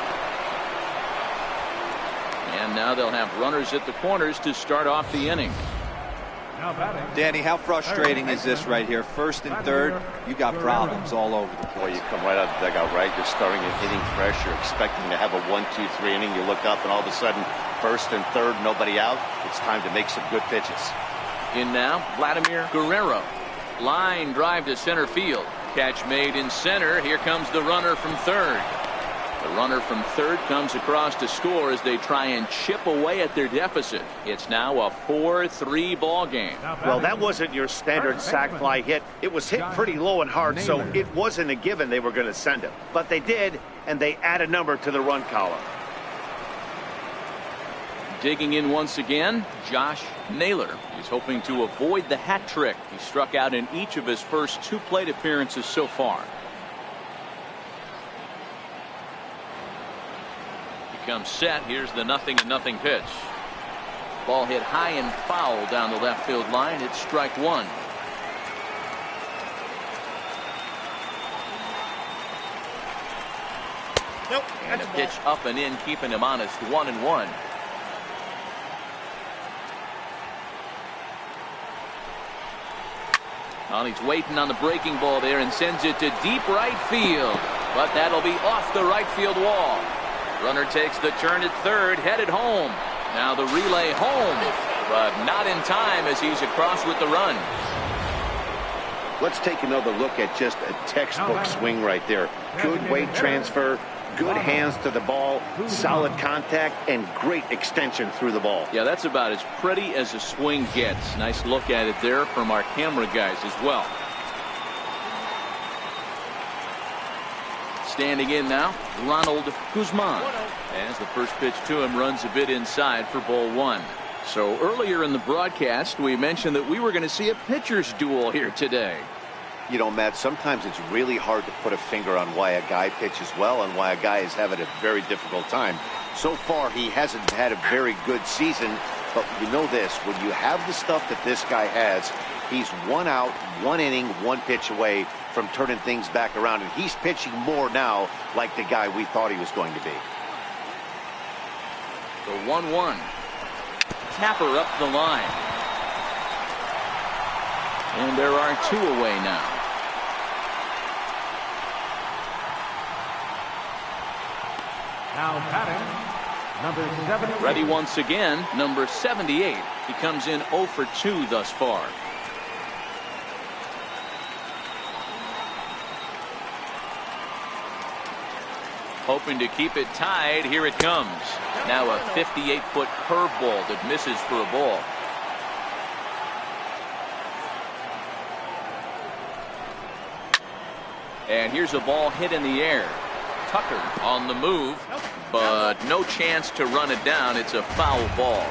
And now they'll have runners at the corners to start off the inning. Danny, how frustrating is this right here? First and third, you got problems all over the place. Boy, you come right out of the dugout, right? You're starting an inning fresh. You're expecting to have a 1-2-3 inning. You look up, and all of a sudden, first and third, nobody out. It's time to make some good pitches. In now, Vladimir Guerrero. Line drive to center field. Catch made in center. Here comes the runner from third. The runner from third comes across to score as they try and chip away at their deficit. It's now a 4-3 ball game. Well, that wasn't your standard sac fly hit. It was hit pretty low and hard, so it wasn't a given they were going to send it. But they did, and they add a number to the run column. Digging in once again, Josh Naylor. He's hoping to avoid the hat trick. He struck out in each of his first 2 plate appearances so far. He comes set. Here's the 0-0 pitch. Ball hit high and foul down the left field line. It's strike 1. Nope. And a pitch up and in, keeping him honest. 1-1. Well, he's waiting on the breaking ball there and sends it to deep right field. But that'll be off the right field wall. Runner takes the turn at third, headed home. Now the relay home, but not in time as he's across with the run. Let's take another look at just a textbook swing right there. Good weight transfer, good hands to the ball, solid contact, and great extension through the ball. Yeah, that's about as pretty as a swing gets. Nice look at it there from our camera guys as well. Standing in now, Ronald Guzman. As the first pitch to him runs a bit inside for ball one. So earlier in the broadcast, we mentioned that we were going to see a pitcher's duel here today. You know, Matt, sometimes it's really hard to put a finger on why a guy pitches well and why a guy is having a very difficult time. So far, he hasn't had a very good season, but you know this, when you have the stuff that this guy has, he's 1 out, 1 inning, 1 pitch away from turning things back around, and he's pitching more now like the guy we thought he was going to be. The 1-1. Tapper up the line. And there are 2 away now. Now batting, number 78. Ready once again, number 78. He comes in 0 for 2 thus far. Hoping to keep it tied. Here it comes. Now a 58-foot curveball that misses for a ball. And here's a ball hit in the air. Tucker on the move, but no chance to run it down. It's a foul ball.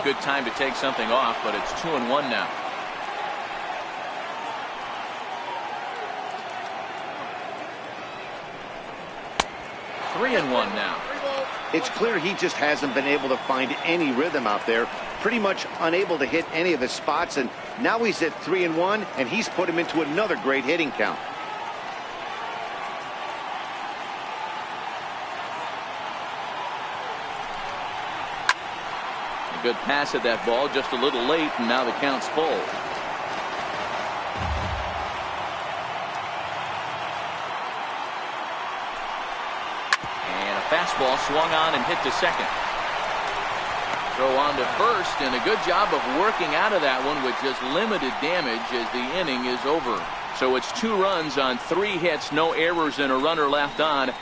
Good time to take something off, but it's 2-1 now. Three and one now. It's clear he just hasn't been able to find any rhythm out there. Pretty much unable to hit any of his spots, and now he's at 3-1, and he's put him into another great hitting count. A good pass at that ball, just a little late, and now the count's full. Fastball swung on and hit to second. Throw on to first, and a good job of working out of that one with just limited damage as the inning is over. So it's 2 runs on 3 hits, no errors, and a runner left on.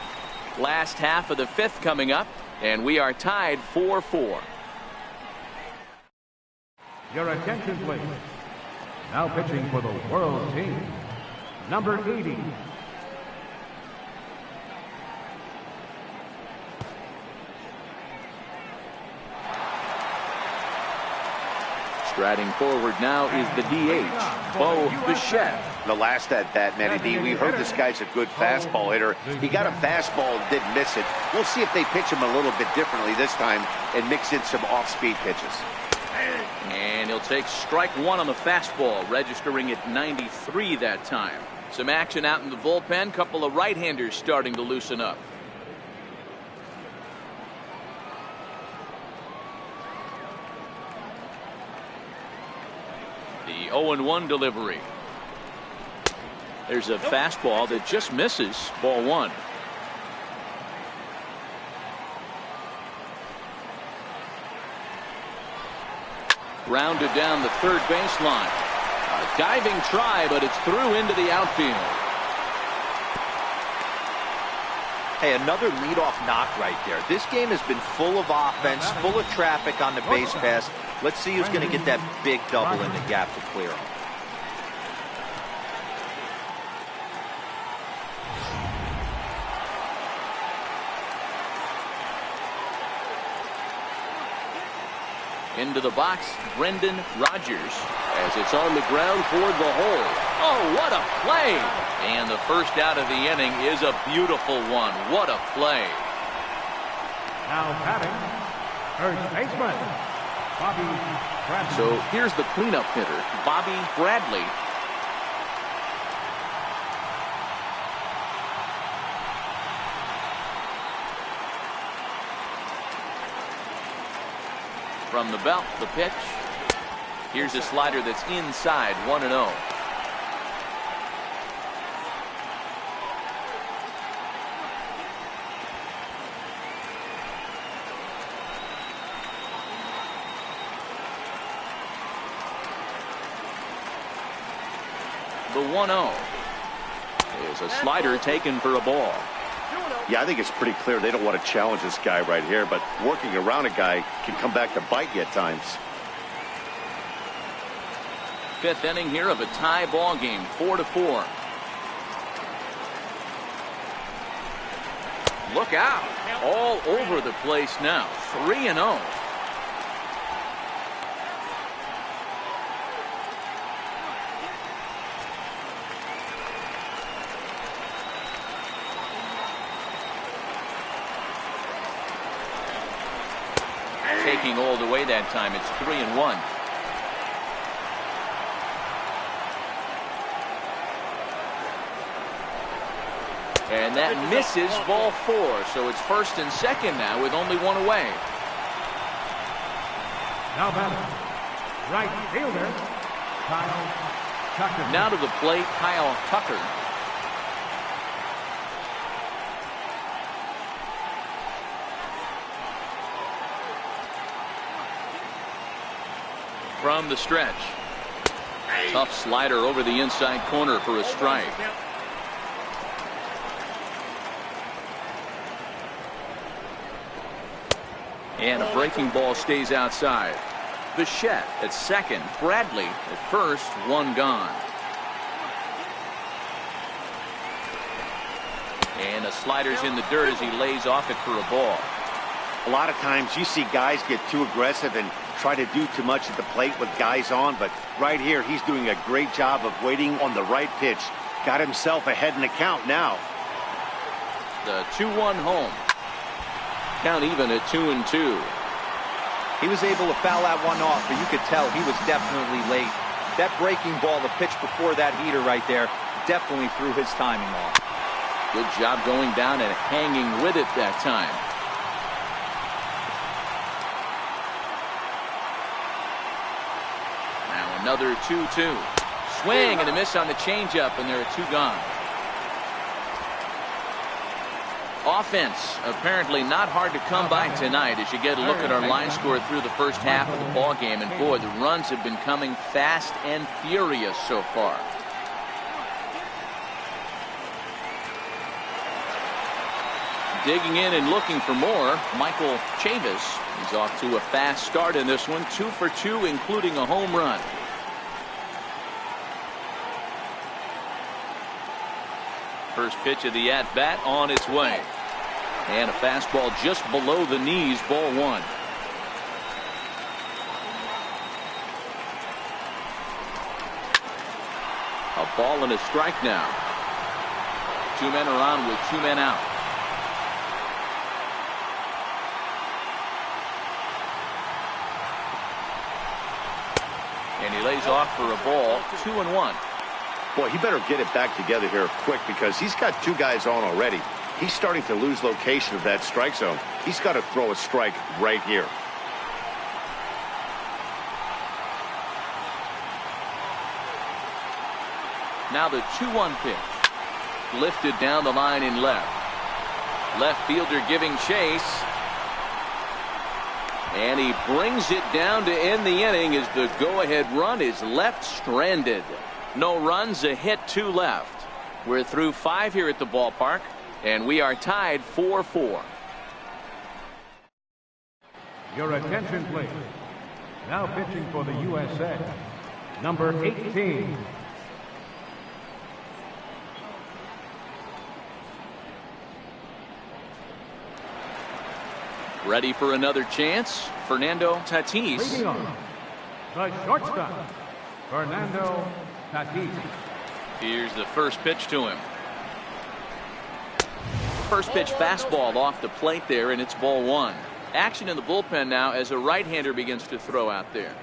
Last half of the 5th coming up, and we are tied 4-4. Your attention, please. Now pitching for the world team, number 80. Striding forward now is the DH, Bo Bichette. The last at bat, Matty D, we heard this guy's a good fastball hitter. He got a fastball and didn't miss it. We'll see if they pitch him a little bit differently this time and mix in some off-speed pitches. And he'll take strike 1 on the fastball, registering at 93 that time. Some action out in the bullpen. Couple of right-handers starting to loosen up. The 0-1 delivery. There's a fastball that just misses. Ball 1. Rounded down the third baseline. A diving try, but it's through into the outfield. Hey, another leadoff knock right there. This game has been full of offense, full of traffic on the base pass. Let's see who's going to get that big double in the gap to clear him. Into the box, Brendan Rodgers, as it's on the ground toward the hole. Oh, what a play! And the first out of the inning is a beautiful one. What a play. Now batting, first baseman, Bobby Bradley. So here's the cleanup hitter, Bobby Bradley. From the belt, the pitch. Here's a slider that's inside, 1-0. The 1-0 is a slider taken for a ball. Yeah, I think it's pretty clear they don't want to challenge this guy right here, but working around a guy can come back to bite you at times. Fifth inning here of a tie ball game, 4-4. Look out. All over the place now. 3-0. Taking all the way that time. It's 3-1. And that misses, ball 4. So it's first and second now with only one away. Now batting, right fielder, Kyle Tucker. Now to the plate, Kyle Tucker. From the stretch. Tough slider over the inside corner for a strike. And a breaking ball stays outside. Bichette at second. Bradley at first. One gone. And the slider's in the dirt as he lays off it for a ball. A lot of times you see guys get too aggressive and try to do too much at the plate with guys on, but right here he's doing a great job of waiting on the right pitch. Got himself ahead in the count now. The 2-1 home. Count even at 2-2. He was able to foul that one off, but you could tell he was definitely late. That breaking ball, the pitch before that heater right there, definitely threw his timing off. Good job going down and hanging with it that time. Now another 2-2. Swing and a miss on the changeup, and there are two gone. Offense apparently not hard to come by tonight as you get a look at our line score through the first half of the ball game, and boy, the runs have been coming fast and furious so far. Digging in and looking for more, Michael Chavis. He's off to a fast start in this one, 2 for 2, including a home run. First pitch of the at-bat on its way. And a fastball just below the knees, ball 1. A ball and a strike now. 2 men are on with 2 men out. And he lays off for a ball, 2-1. Boy, he better get it back together here quick because he's got 2 guys on already. He's starting to lose location of that strike zone. He's got to throw a strike right here. Now the 2-1 pitch. Lifted down the line in left. Left fielder giving chase. And he brings it down to end the inning as the go-ahead run is left stranded. No runs, a hit, 2 left. We're through 5 here at the ballpark, and we are tied 4-4. Your attention, please. Now pitching for the USA, number 18. Ready for another chance, Fernando Tatis. Leading on, the shortstop, Fernando Tatis. Here's the first pitch to him. First pitch fastball off the plate there, and it's ball 1. Action in the bullpen now as a right-hander begins to throw out there.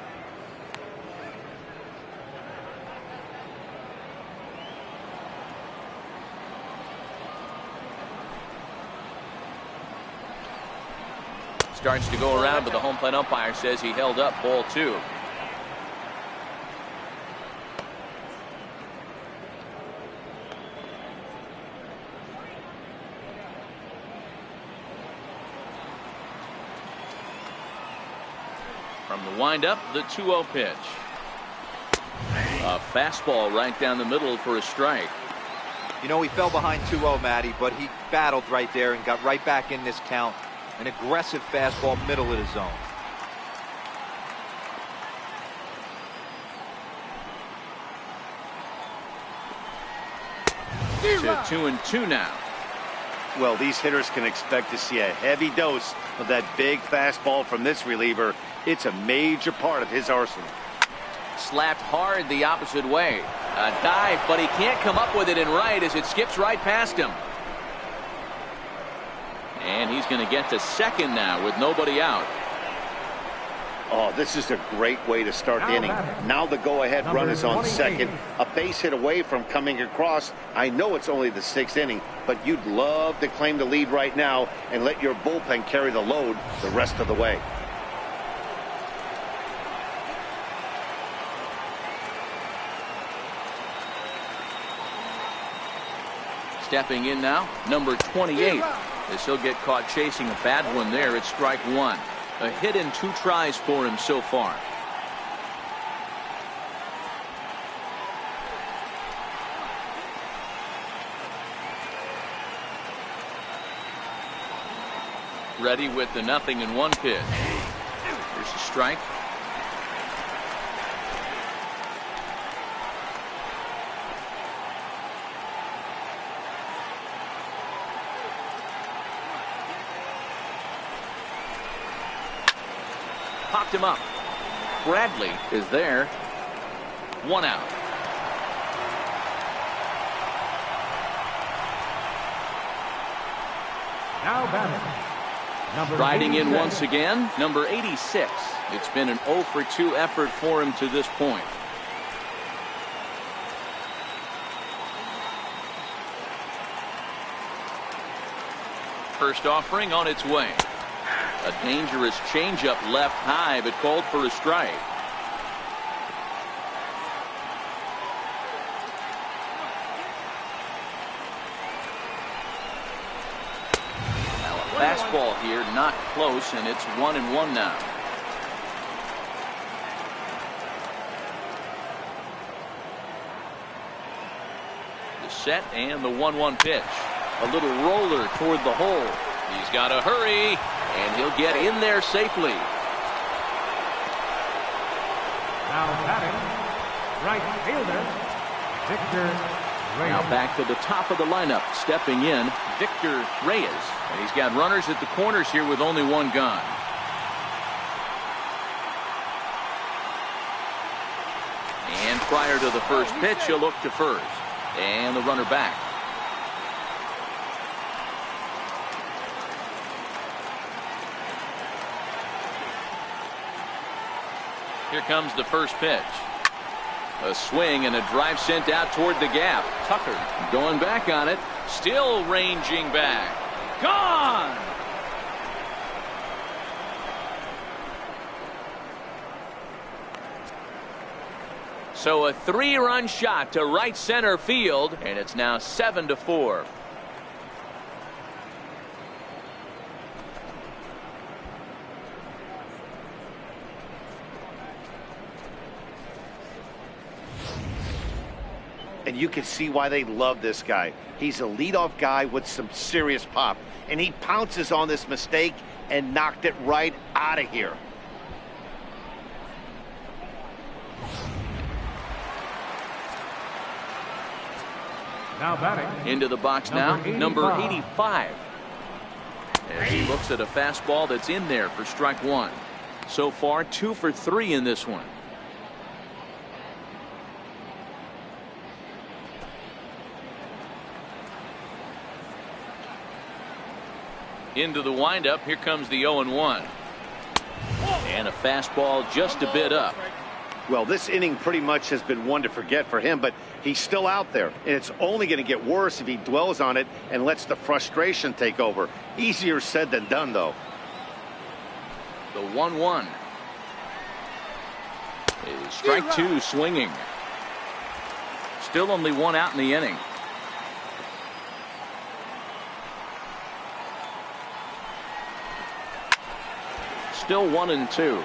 Starts to go around, but the home plate umpire says he held up, ball 2. From the windup, the 2-0 pitch. A fastball right down the middle for a strike. You know, he fell behind 2-0, Matty, but he battled right there and got right back in this count. An aggressive fastball, middle of the zone. To 2-2 now. Well, these hitters can expect to see a heavy dose of that big fastball from this reliever. It's a major part of his arsenal. Slapped hard the opposite way. A dive, but he can't come up with it in right as it skips right past him. And he's going to get to second now with nobody out. Oh, this is a great way to start the inning. Now the go-ahead run is on second. A base hit away from coming across. I know it's only the 6th inning, but you'd love to claim the lead right now and let your bullpen carry the load the rest of the way. Stepping in now, number 28. As he'll get caught chasing a bad one there, it's strike 1. A hit in 2 tries for him so far. Ready with the 0-1 pitch. Here's a strike. Popped him up. Bradley is there. 1 out. Now batting, number Riding in 86. once again, number 86. It's been an 0 for 2 effort for him to this point. First offering on its way. A dangerous changeup left high, but called for a strike. Now a fastball here, not close, and it's 1-1 now. The set and the 1-1 pitch. A little roller toward the hole. He's got to hurry, and he'll get in there safely. Now batting, right fielder, Victor Reyes. Now back to the top of the lineup, stepping in, Victor Reyes. And he's got runners at the corners here with only 1 gone. And prior to the first pitch, he'll look to first. And the runner back. Here comes the first pitch. A swing and a drive sent out toward the gap. Tucker going back on it. Still ranging back. Gone! So a 3-run shot to right center field, and it's now 7-4. And you can see why they love this guy. He's a leadoff guy with some serious pop. And he pounces on this mistake and knocked it right out of here. Now batting. Into the box now, number 85. As he looks at a fastball that's in there for strike 1. So far, 2 for 3 in this one. Into the windup. Here comes the 0-1. And a fastball just a bit up. Well, this inning pretty much has been one to forget for him, but he's still out there. And it's only going to get worse if he dwells on it and lets the frustration take over. Easier said than done, though. The 1-1. Is strike 2 swinging. Still only 1 out in the inning. Still 1-2.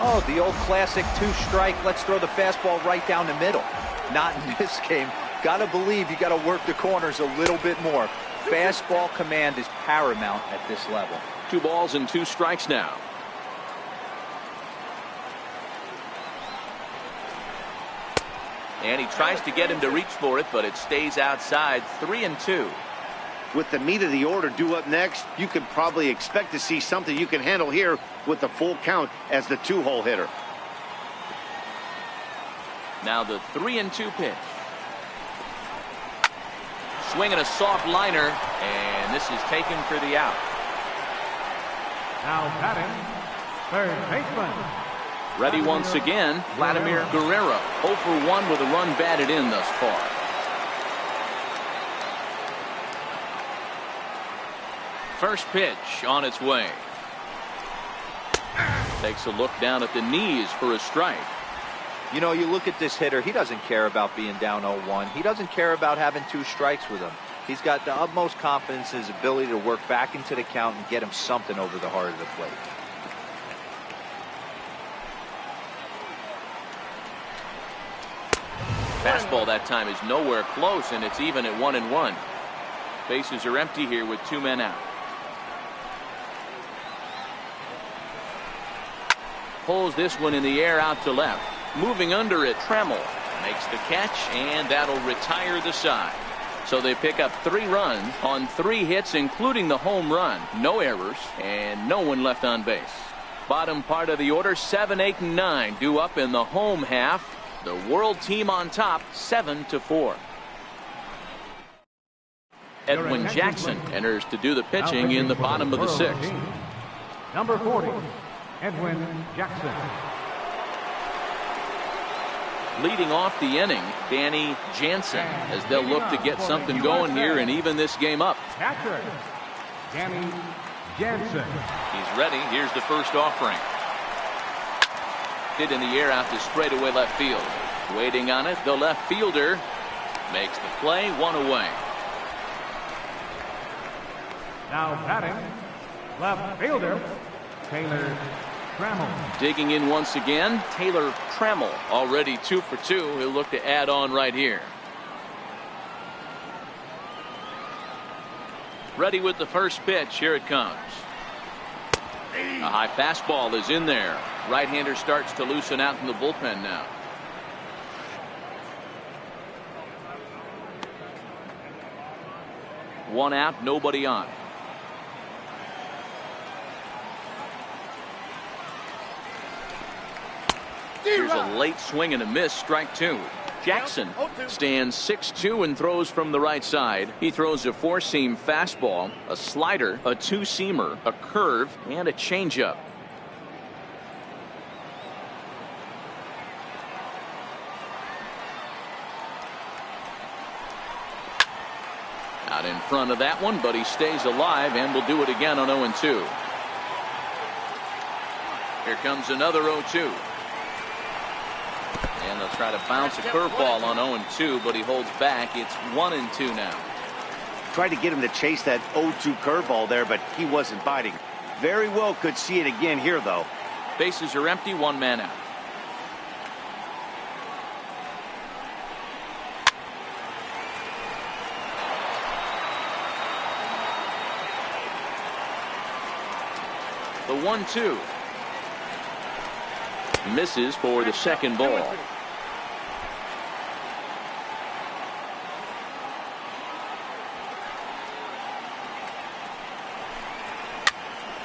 Oh, the old classic two-strike, let's throw the fastball right down the middle. Not in this game. Got to believe you got to work the corners a little bit more. Fastball command is paramount at this level. 2 balls and 2 strikes now. And he tries to get him to reach for it, but it stays outside. 3-2. With the meat of the order due up next, you can probably expect to see something you can handle here with the full count as the 2-hole hitter. Now the 3-2 pitch. Swinging a soft liner, and this is taken for the out. Now batting, third baseman. Ready once again, Vladimir Guerrero. 0 for 1 with a run batted in thus far. First pitch on its way. Takes a look down at the knees for a strike. You know, you look at this hitter, he doesn't care about being down 0-1. He doesn't care about having 2 strikes with him. He's got the utmost confidence in his ability to work back into the count and get him something over the heart of the plate. Fastball that time is nowhere close, and it's even at 1-1. Bases are empty here with 2 men out. Pulls this one in the air out to left. Moving under it, Trammell makes the catch, and that'll retire the side. So they pick up 3 runs on 3 hits, including the home run. No errors, and no one left on base. Bottom part of the order, 7, 8, and 9 due up in the home half. The world team on top, 7-4. Edwin Jackson enters to do the pitching in the bottom of the 6th. Number 40, Edwin Jackson. Leading off the inning, Danny Jansen, as they'll look to get something going here and even this game up. Catcher, Danny Jansen. He's ready. Here's the first offering. Hit in the air out to straightaway left field. Waiting on it, the left fielder makes the play, 1 away. Now batting, left fielder, Taylor Trammell. Digging in once again, Taylor Trammell, already 2 for 2. He'll look to add on right here. Ready with the first pitch. Here it comes. A high fastball is in there. Right-hander starts to loosen out in the bullpen now. One out, nobody on. Here's a late swing and a miss, strike 2. Jackson stands 6'2" and throws from the right side. He throws a 4-seam fastball, a slider, a 2-seamer, a curve, and a changeup. Out in front of that one, but he stays alive and will do it again on 0-2. Here comes another 0-2. And they'll try to bounce a curveball on 0-2, but he holds back. It's 1-2 now. Tried to get him to chase that 0-2 curveball there, but he wasn't biting. Very well could see it again here, though. Bases are empty, 1 man out. The 1-2. Misses for the second ball.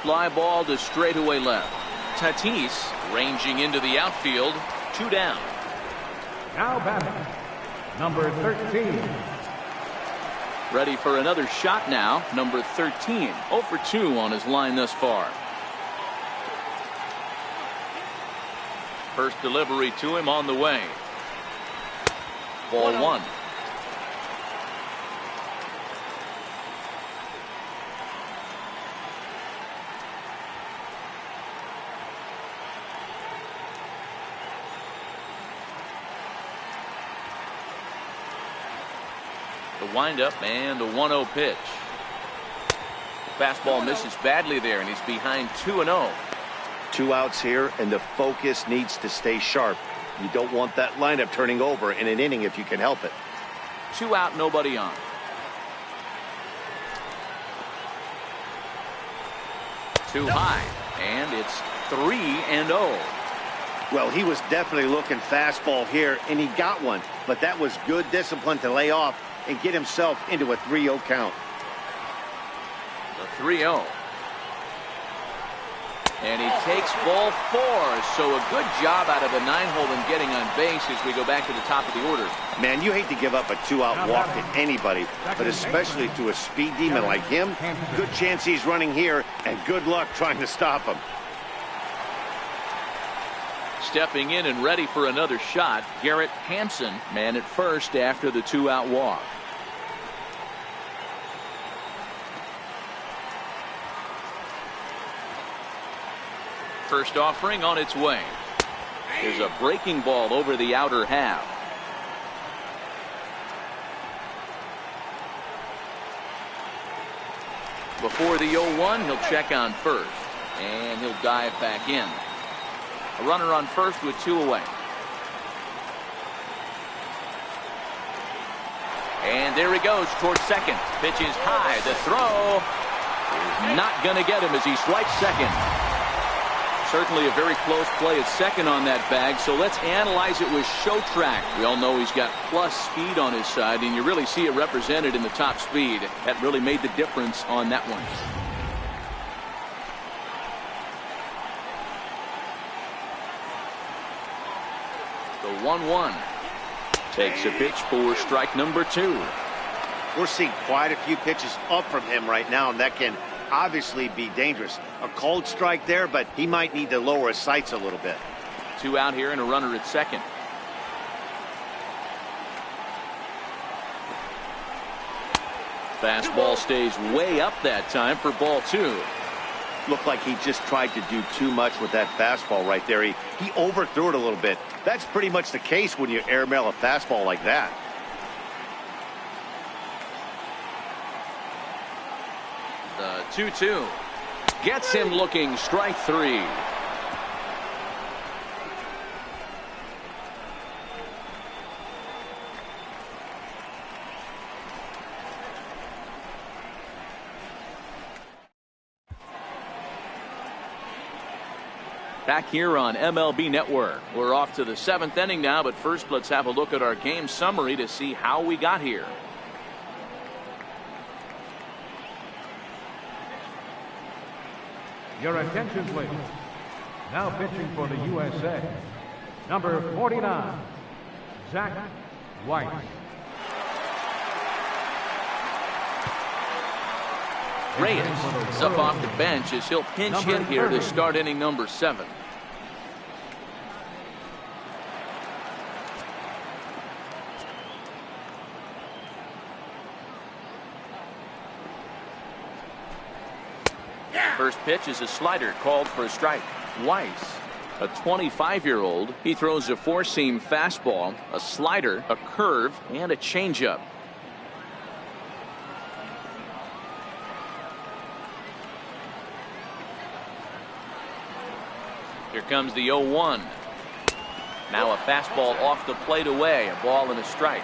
Fly ball to straightaway left. Tatis ranging into the outfield. 2 down. Now batting, number 13. Ready for another shot now. Number 13. 0 for 2 on his line thus far. First delivery to him on the way. Ball 1. The windup and the 1-0 pitch. The fastball misses badly there, and he's behind 2-0. 2 outs here, and the focus needs to stay sharp. You don't want that lineup turning over in an inning if you can help it. 2 out, nobody on. Too high, and it's 3-0. Well, he was definitely looking fastball here, and he got one. But that was good discipline to lay off and get himself into a 3-0 count. The 3-0. And he takes ball 4. So a good job out of the 9-hole in getting on base as we go back to the top of the order. Man, you hate to give up a 2-out walk to anybody, but especially to a speed demon like him. Good chance he's running here, and good luck trying to stop him. Stepping in and ready for another shot, Garrett Hampson, man at first after the 2-out walk. First offering on its way. There's a breaking ball over the outer half. Before the 0-1, he'll check on first, and he'll dive back in. A runner on first with 2 away. And there he goes towards second. Pitch is high. The throw is not going to get him as he strikes second. Certainly a very close play at second on that bag, so let's analyze it with show track. We all know he's got plus speed on his side, and you really see it represented in the top speed. That really made the difference on that one. The 1-1 takes a pitch for strike number 2. We're seeing quite a few pitches up from him right now, and that can obviously be dangerous. A cold strike there, but he might need to lower his sights a little bit. 2 out here and a runner at second. Fastball stays way up that time for ball 2. Looked like he just tried to do too much with that fastball right there. He overthrew it a little bit. That's pretty much the case when you airmail a fastball like that. The 2-2 gets him looking. Strike 3. Back here on MLB Network. We're off to the 7th inning now, but first let's have a look at our game summary to see how we got here. Your attention, please. Now pitching for the USA, number 49, Zach White. Reyes is up off the bench as he'll pinch hit here to start inning number 7. First pitch is a slider called for a strike. Weiss, a 25-year-old, he throws a 4-seam fastball, a slider, a curve, and a changeup. Here comes the 0-1. Now a fastball off the plate away, a ball and a strike.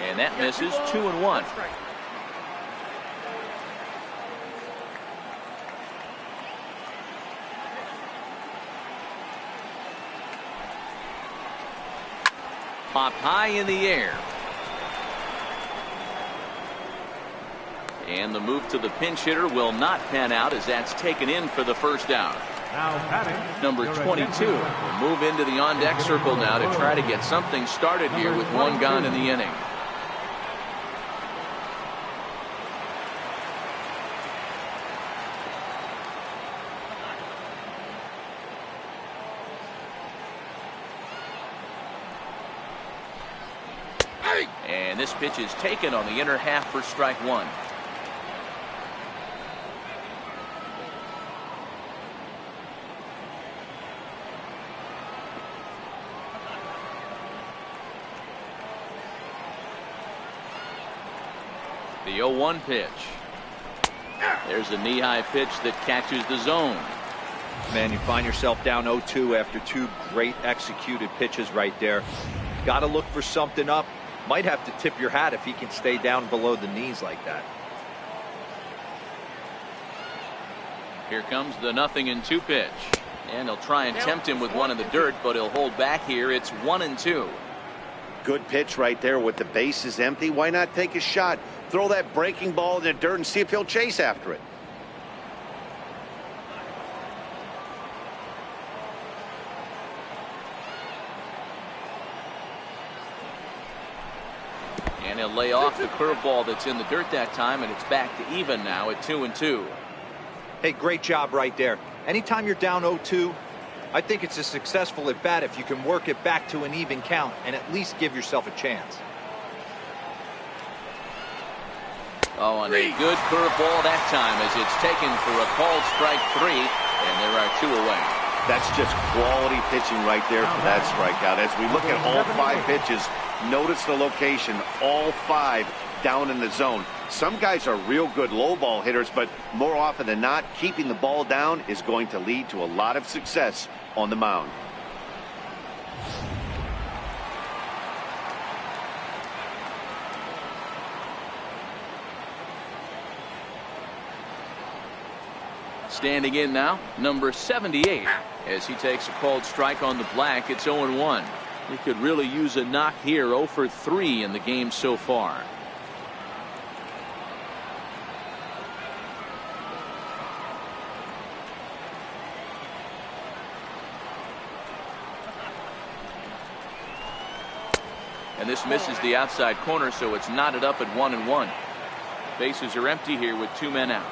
And that misses. 2-1. Popped high in the air. And the move to the pinch hitter will not pan out as that's taken in for the first out. Number 22 will move into the on-deck circle now to try to get something started here with 1 gone in the inning. And this pitch is taken on the inner half for strike 1. The 0-1 pitch. There's a knee-high pitch that catches the zone. Man, you find yourself down 0-2 after two great executed pitches right there. Got to look for something up. Might have to tip your hat if he can stay down below the knees like that. Here comes the 0-2 pitch. And he'll try and tempt him with one in the dirt, but he'll hold back here. It's 1-2. Good pitch right there with the bases empty. Why not take a shot? Throw that breaking ball in the dirt and see if he'll chase after it. And he'll lay off the curveball that's in the dirt that time, and it's back to even now at 2-2. Hey, great job right there. Anytime you're down 0-2, I think it's a successful at bat if you can work it back to an even count and at least give yourself a chance. Oh, and a good curveball that time as it's taken for a called strike 3, and there are 2 away. That's just quality pitching right there for that strikeout. As we look at all 5 pitches, notice the location, all 5 down in the zone. Some guys are real good low ball hitters, but more often than not, keeping the ball down is going to lead to a lot of success on the mound. Standing in now, number 78, as he takes a called strike on the black. It's 0-1. He could really use a knock here. 0 for 3 in the game so far. And this misses the outside corner, so it's knotted up at 1-1. Bases are empty here with 2 men out.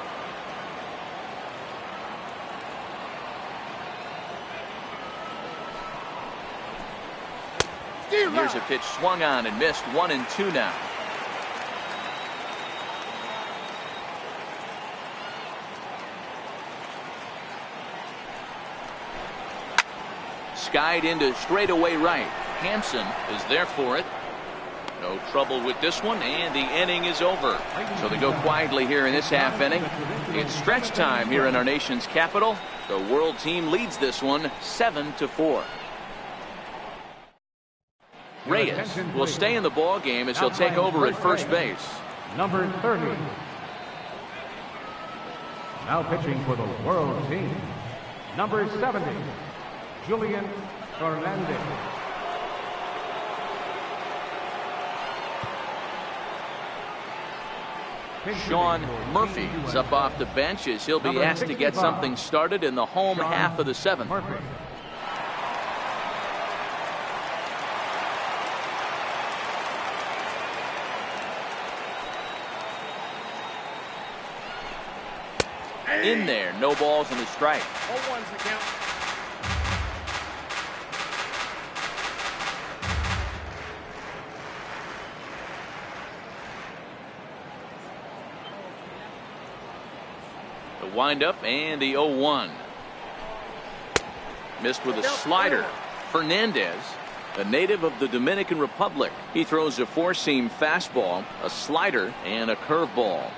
Here's a pitch swung on and missed. 1-2 now. Skied into straightaway right. Hampson is there for it. No trouble with this one, and the inning is over. So they go quietly here in this half inning. It's stretch time here in our nation's capital. The world team leads this one 7-4. Reyes will stay in the ball game as he'll take over at first base. Number 30. Now pitching for the world team. Number 70. Julian Fernandez. Sean Murphy is up off the bench as he'll be asked to get something started in the home half of the 7th. In there, no balls and a strike. 0-1's the count. The windup and the 0-1. Missed with a slider. Fernandez, a native of the Dominican Republic. He throws a 4-seam fastball, a slider, and a curveball.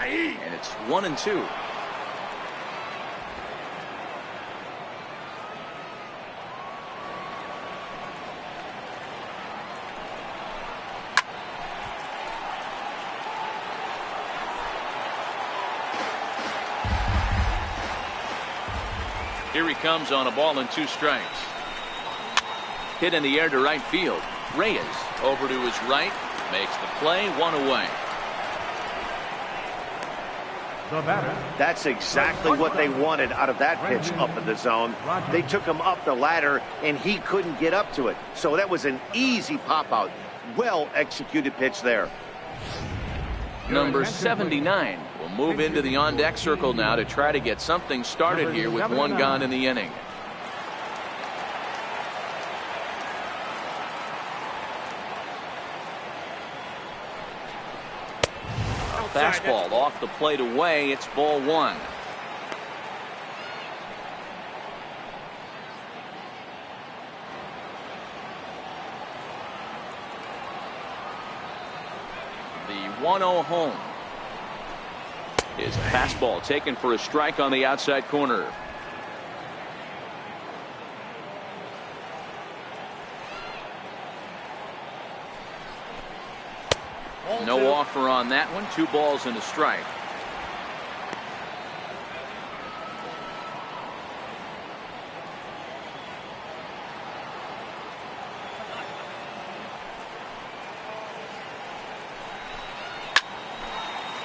And it's 1-2. Here he comes on a ball and 2 strikes. Hit in the air to right field. Reyes over to his right, makes the play, 1 away. That's exactly what they wanted out of that pitch up in the zone. They took him up the ladder, and he couldn't get up to it. So that was an easy pop-out. Well executed pitch there. Number 79 will move into the on-deck circle now to try to get something started here with 1 gone in the inning. Fastball off the plate away. It's ball 1. 1-0 home. His fastball taken for a strike on the outside corner. No offer on that one. 2 balls and a strike.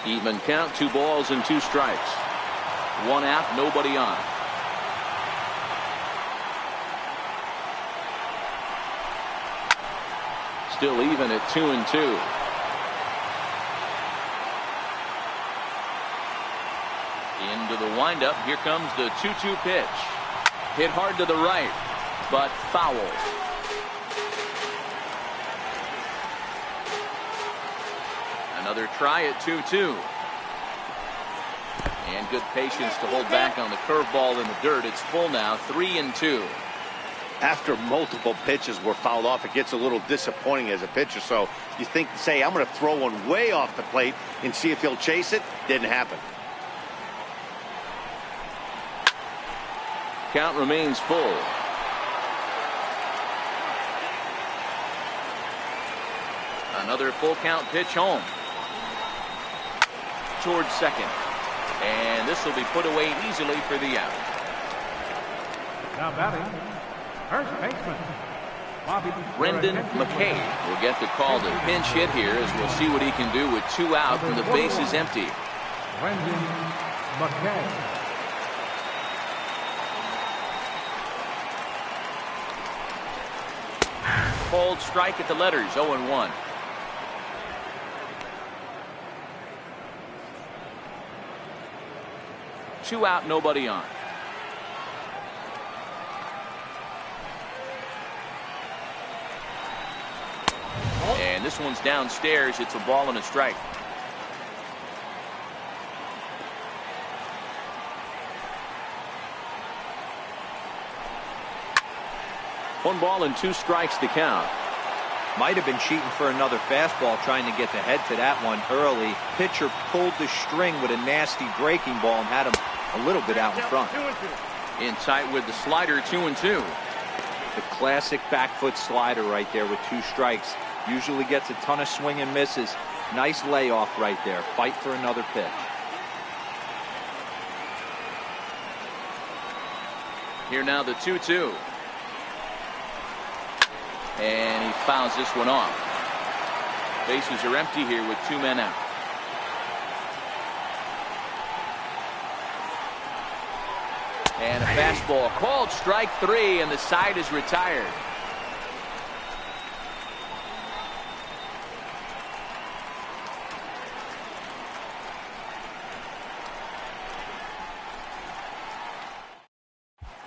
Even count, 2 balls and 2 strikes. 1 out, nobody on. Still even at 2-2. Into the windup. Here comes the 2-2 pitch. Hit hard to the right, but foul. Another try at 2-2. And good patience to hold back on the curveball in the dirt. It's full now, 3-2. After multiple pitches were fouled off, it gets a little disappointing as a pitcher. So you think, say, I'm going to throw one way off the plate and see if he'll chase it. Didn't happen. Count remains full. Another full count pitch home. Towards second. And this will be put away easily for the out. Now batting, first baseman, Brendan McKay will get the call to pinch hit here, as we'll see what he can do with 2 out and the base is empty. Brendan McKay. Called strike at the letters, 0-1. Two out, nobody on. And this one's downstairs. It's a ball and a strike. One ball and 2 strikes to count. Might have been cheating for another fastball, trying to get the head to that one early. Pitcher pulled the string with a nasty breaking ball and had him a little bit out in front. In tight with the slider, 2-2. The classic back foot slider right there with 2 strikes. Usually gets a ton of swing and misses. Nice layoff right there. Fight for another pitch. Here now the 2-2. And he fouls this one off. Bases are empty here with 2 men out. And a fastball called strike 3, and the side is retired.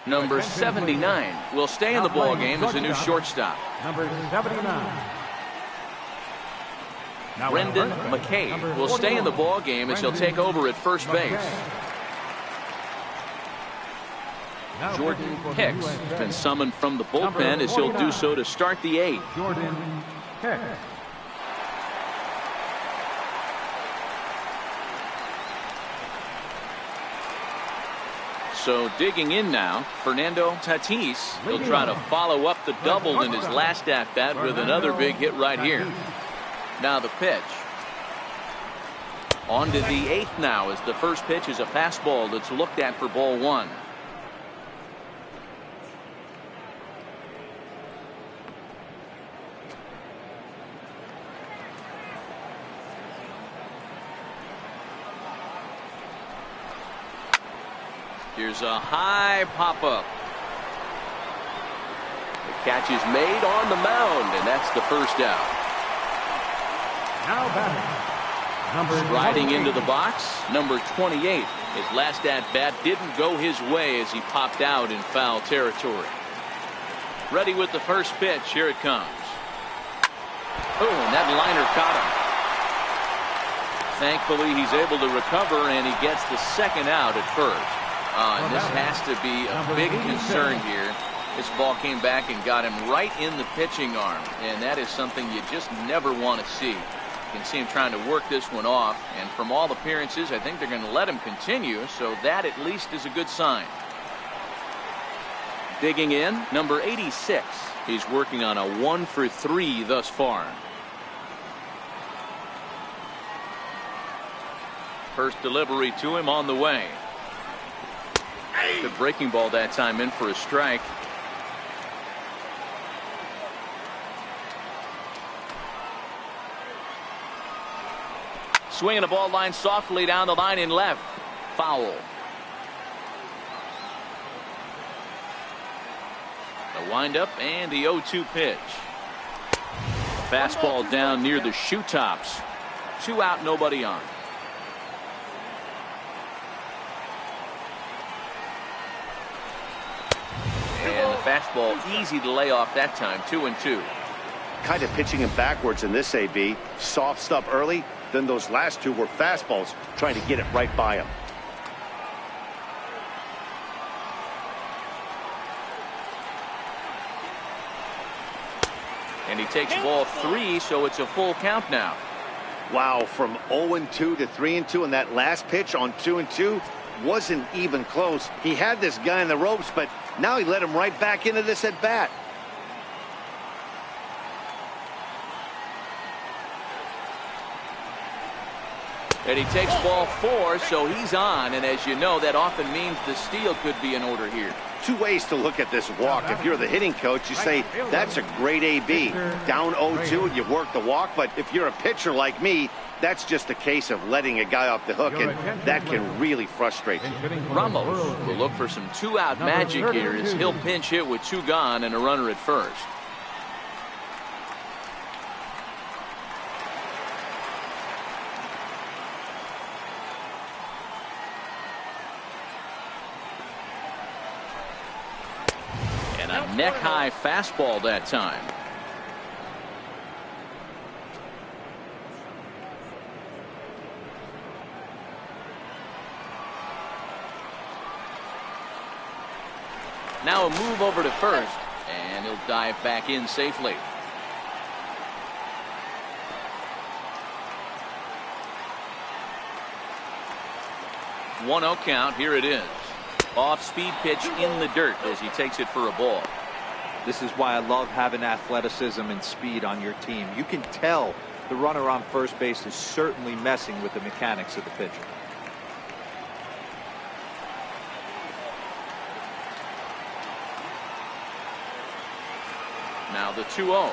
Number 79 will stay in the ball game as a new shortstop. Number 79. Brendan McKay will stay in the ball game as he'll take over at first base. Jordan Hicks has been summoned from the bullpen as he'll do so to start the 8th. Jordan Hicks. So digging in now, Fernando Tatis. He'll try to follow up the double in his last at-bat with another big hit right here. Now the pitch. On to the 8th now, as the first pitch is a fastball that's looked at for ball 1. Here's a high pop-up. The catch is made on the mound, and that's the first out. Now batting. Striding into the box, number 28. His last at-bat didn't go his way as he popped out in foul territory. Ready with the first pitch. Here it comes. Oh, and that liner caught him. Thankfully, he's able to recover, and he gets the second out at first. And this has to be a big concern here. This ball came back and got him right in the pitching arm, and that is something you just never want to see. can see him trying to work this one off, and from all appearances, I think they're going to let him continue, so that at least is a good sign. Digging in, number 86. He's working on a 1-for-3 thus far. First delivery to him on the way. Good breaking ball that time, in for a strike. Swinging a ball line softly down the line in left. Foul. The windup and the 0-2 pitch. Fastball down near the shoe tops. 2 out, nobody on. And the fastball easy to lay off that time. 2-2. Kind of pitching him backwards in this AB. Soft stuff early, then those last 2 were fastballs, trying to get it right by him. And he takes ball 3, so it's a full count now. Wow, from 0-2 to 3-2, and that last pitch on 2-2 wasn't even close. He had this guy in the ropes, but now he let him right back into this at bat. And he takes ball 4, so he's on, and as you know, that often means the steal could be in order here. 2 ways to look at this walk. If you're the hitting coach, you say that's a great AB. Down 0-2 and you work the walk, but if you're a pitcher like me, that's just a case of letting a guy off the hook, and that can really frustrate you. Ramos will look for some 2-out magic here as he'll pinch hit with 2 gone and a runner at first. Neck-high fastball that time. Now a move over to first, and he'll dive back in safely. One 0 count. Here it is. Off-speed pitch in the dirt as he takes it for a ball. This is why I love having athleticism and speed on your team. You can tell the runner on first base is certainly messing with the mechanics of the pitcher. Now the 2-0.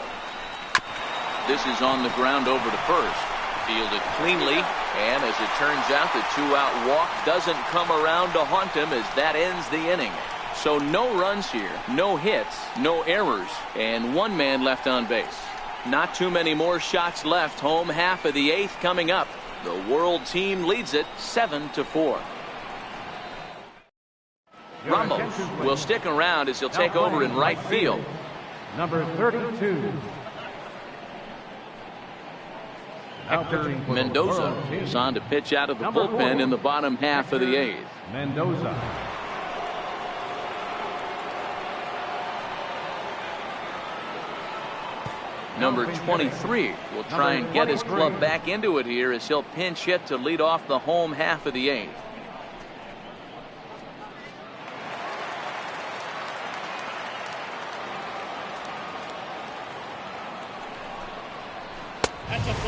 This is on the ground over to first. Fielded cleanly, and as it turns out, the 2-out walk doesn't come around to haunt him as that ends the inning. So no runs here, no hits, no errors, and 1 man left on base. Not too many more shots left. Home half of the 8th coming up. The world team leads it 7-4. Ramos will stick around as he'll take over in right field. Number 32. Hector Mendoza is on to pitch out of the bullpen in the bottom half of the 8th. Mendoza. Number 23 will try and get his club back into it here as he'll pinch hit to lead off the home half of the 8th.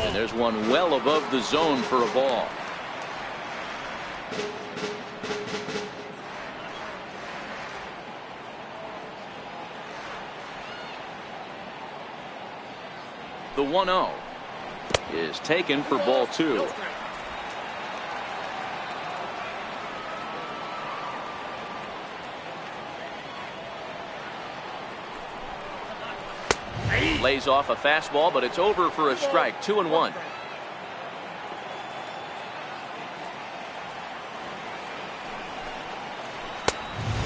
And there's one well above the zone for a ball. The 1-0 is taken for ball 2. Lays off a fastball, but it's over for a strike. 2-1.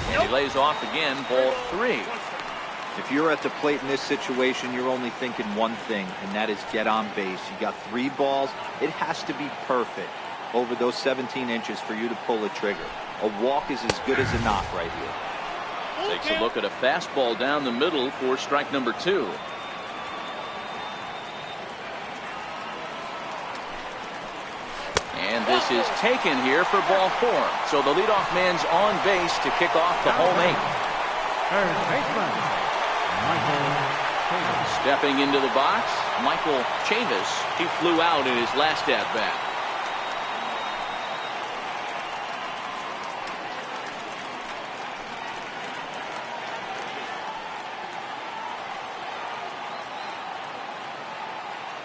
And he lays off again. Ball 3. If you're at the plate in this situation, you're only thinking one thing, and that is get on base. You got 3 balls. It has to be perfect over those 17 inches for you to pull a trigger. A walk is as good as a knock right here. Takes a look at a fastball down the middle for strike number 2. base is taken here for ball 4. So the leadoff man's on base to kick off the home 8th. Third baseman, Michael Chavis. Stepping into the box, Michael Chavis. He flew out in his last at-bat.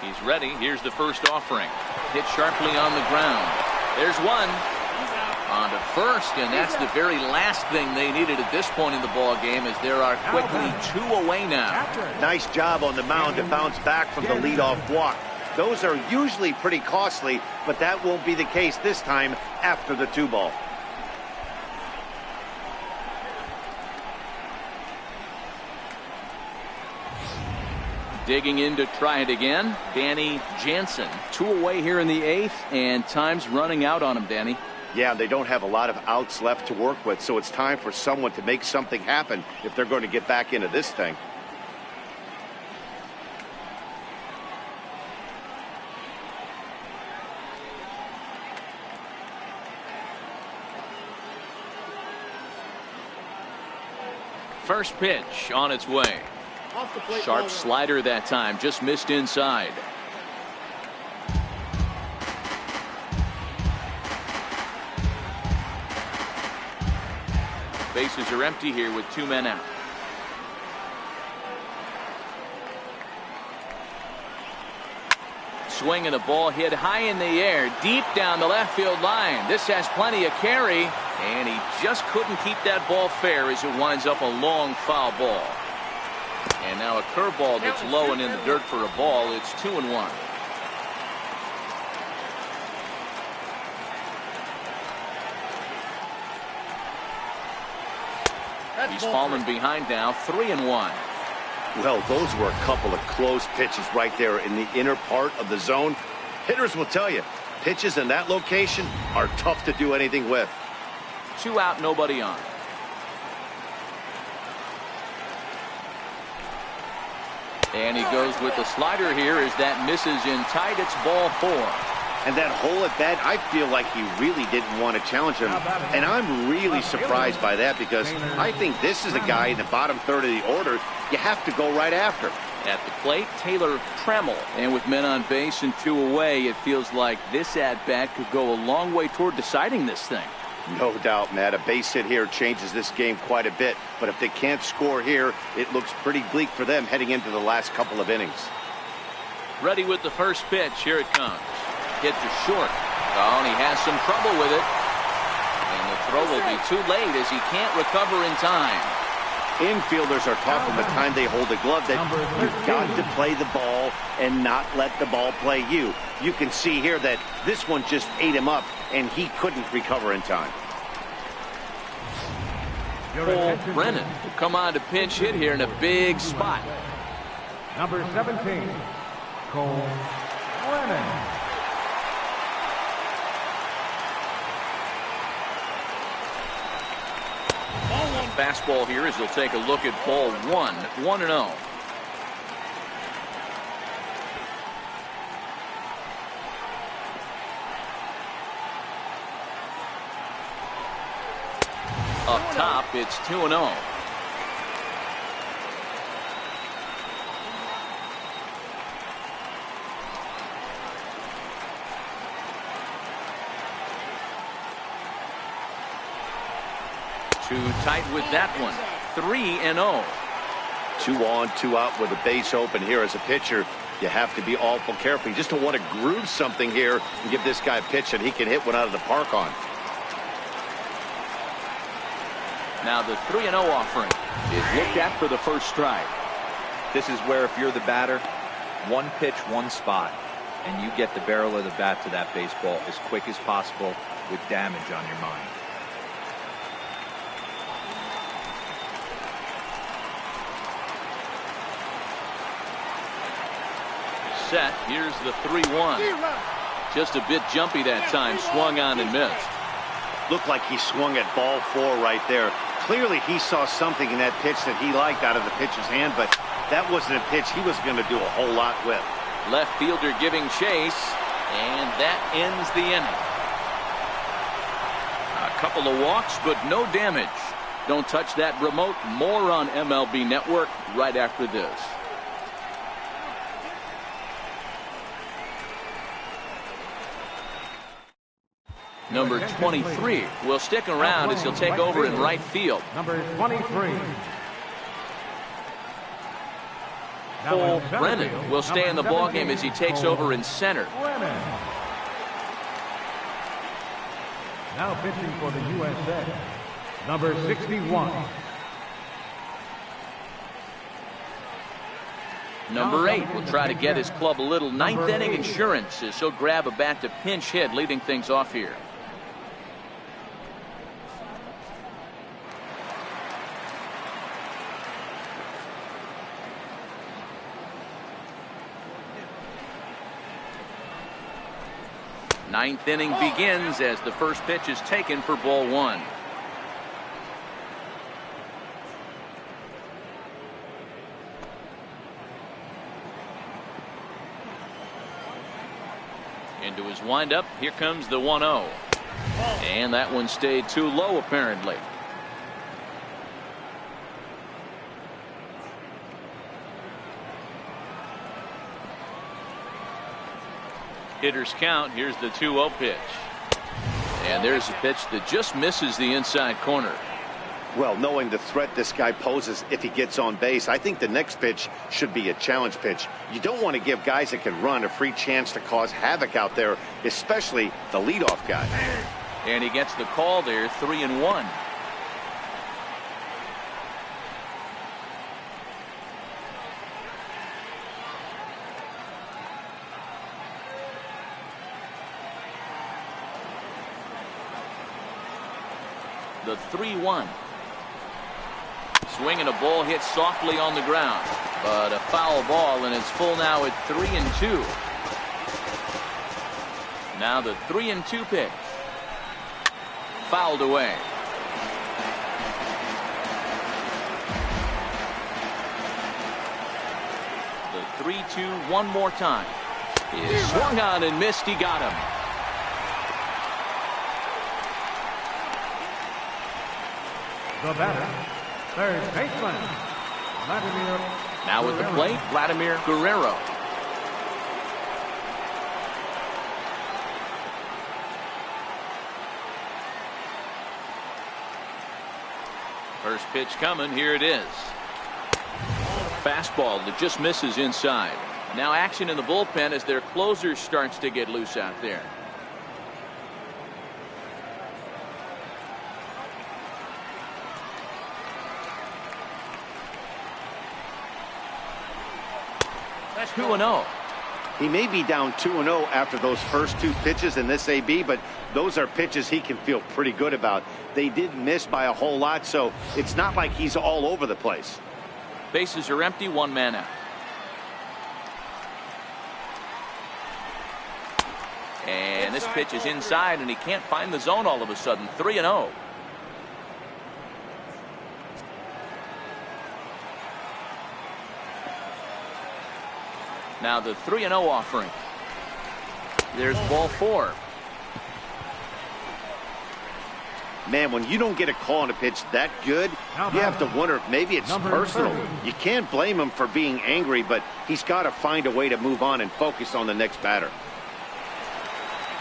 He's ready. Here's the first offering. Hit sharply on the ground. There's one. On to first, and that's the very last thing they needed at this point in the ball game, as there are quickly 2 away now. Nice job on the mound to bounce back from the leadoff walk. Those are usually pretty costly, but that won't be the case this time after the 2-ball. Digging in to try it again, Danny Jansen. 2 away here in the 8th, and time's running out on him, Danny. Yeah, they don't have a lot of outs left to work with, so it's time for someone to make something happen if they're going to get back into this thing. First pitch on its way. Sharp slider that time, just missed inside. Bases are empty here with 2 men out. Swing and a ball hit high in the air, deep down the left field line. This has plenty of carry, and he just couldn't keep that ball fair as it winds up a long foul ball. And now a curveball that's low and in the dirt for a ball. It's 2-1. He's fallen behind now, 3-1. Well, those were a couple of close pitches right there in the inner part of the zone. Hitters will tell you, pitches in that location are tough to do anything with. 2 out, nobody on. And he goes with the slider here as that misses in tight. It's ball 4. And that hole at bat, I feel like he really didn't want to challenge him. And I'm really surprised by that, because I think this is a guy in the bottom third of the order you have to go right after. At the plate, Taylor Trammell. And with men on base and 2 away, it feels like this at-bat could go a long way toward deciding this thing. No doubt, Matt. A base hit here changes this game quite a bit. But if they can't score here, it looks pretty bleak for them heading into the last couple of innings. Ready with the first pitch. Here it comes. Hit to short. Oh, and he has some trouble with it. And the throw will be too late as he can't recover in time. Infielders are taught from the time they hold a glove that you've got to play the ball and not let the ball play you. You can see here that this one just ate him up, and he couldn't recover in time. Paul Brennan will come on to pinch hit here in a big spot. Number 17, Cole Brennan. Fastball here as he'll take a look at ball 1, 1-0. Up top, it's 2-0. Too tight with that one. 3-0. 2 on, 2 out with a base open here as a pitcher. You have to be awful careful. You just don't want to groove something here and give this guy a pitch that he can hit one out of the park on. Now the 3-0 offering is looked at for the first strike. This is where, if you're the batter, 1 pitch, 1 spot, and you get the barrel of the bat to that baseball as quick as possible with damage on your mind. Set. Here's the 3-1. Just a bit jumpy that time. Swung on and missed. Looked like he swung at ball 4 right there. Clearly he saw something in that pitch that he liked out of the pitcher's hand, but that wasn't a pitch he was going to do a whole lot with. Left fielder giving chase, and that ends the inning. Couple of walks, but no damage. Don't touch that remote. More on MLB Network right after this. Number 23 will stick around as he'll take over in right field. Number 23. Cole Brennan will stay in the ballgame as he takes over in center. Now pitching for the USA, number 61. Number 8 will try to get his club a little ninth inning insurance as he'll grab a bat to pinch hit, leading things off here. Ninth inning begins as the first pitch is taken for ball 1. Into his windup. Here comes the 1-0. And that one stayed too low, apparently. Hitters count. Here's the 2-0 pitch. And there's a pitch that just misses the inside corner. Well, knowing the threat this guy poses if he gets on base, I think the next pitch should be a challenge pitch. You don't want to give guys that can run a free chance to cause havoc out there, especially the leadoff guy. And he gets the call there, 3-1. The 3-1. Swing and a ball hit softly on the ground, but a foul ball, and it's full now at 3-2. Now the 3-2 pitch. Fouled away. The 3-2 one more time. He swung on and missed. He got him. The batter, third baseman, Vladimir. Now at the plate, Vladimir Guerrero. First pitch coming. Here it is. Fastball that just misses inside. Now action in the bullpen as their closer starts to get loose out there. That's 2-0. He may be down 2-0 after those first 2 pitches in this AB, but those are pitches he can feel pretty good about. They did miss by a whole lot, so it's not like he's all over the place. Bases are empty, 1 man out. And this pitch is inside, and he can't find the zone all of a sudden. 3-0. Now the 3-0 offering. There's ball 4. Man, when you don't get a call on a pitch that good, you have to wonder if maybe it's personal. You can't blame him for being angry, but he's got to find a way to move on and focus on the next batter.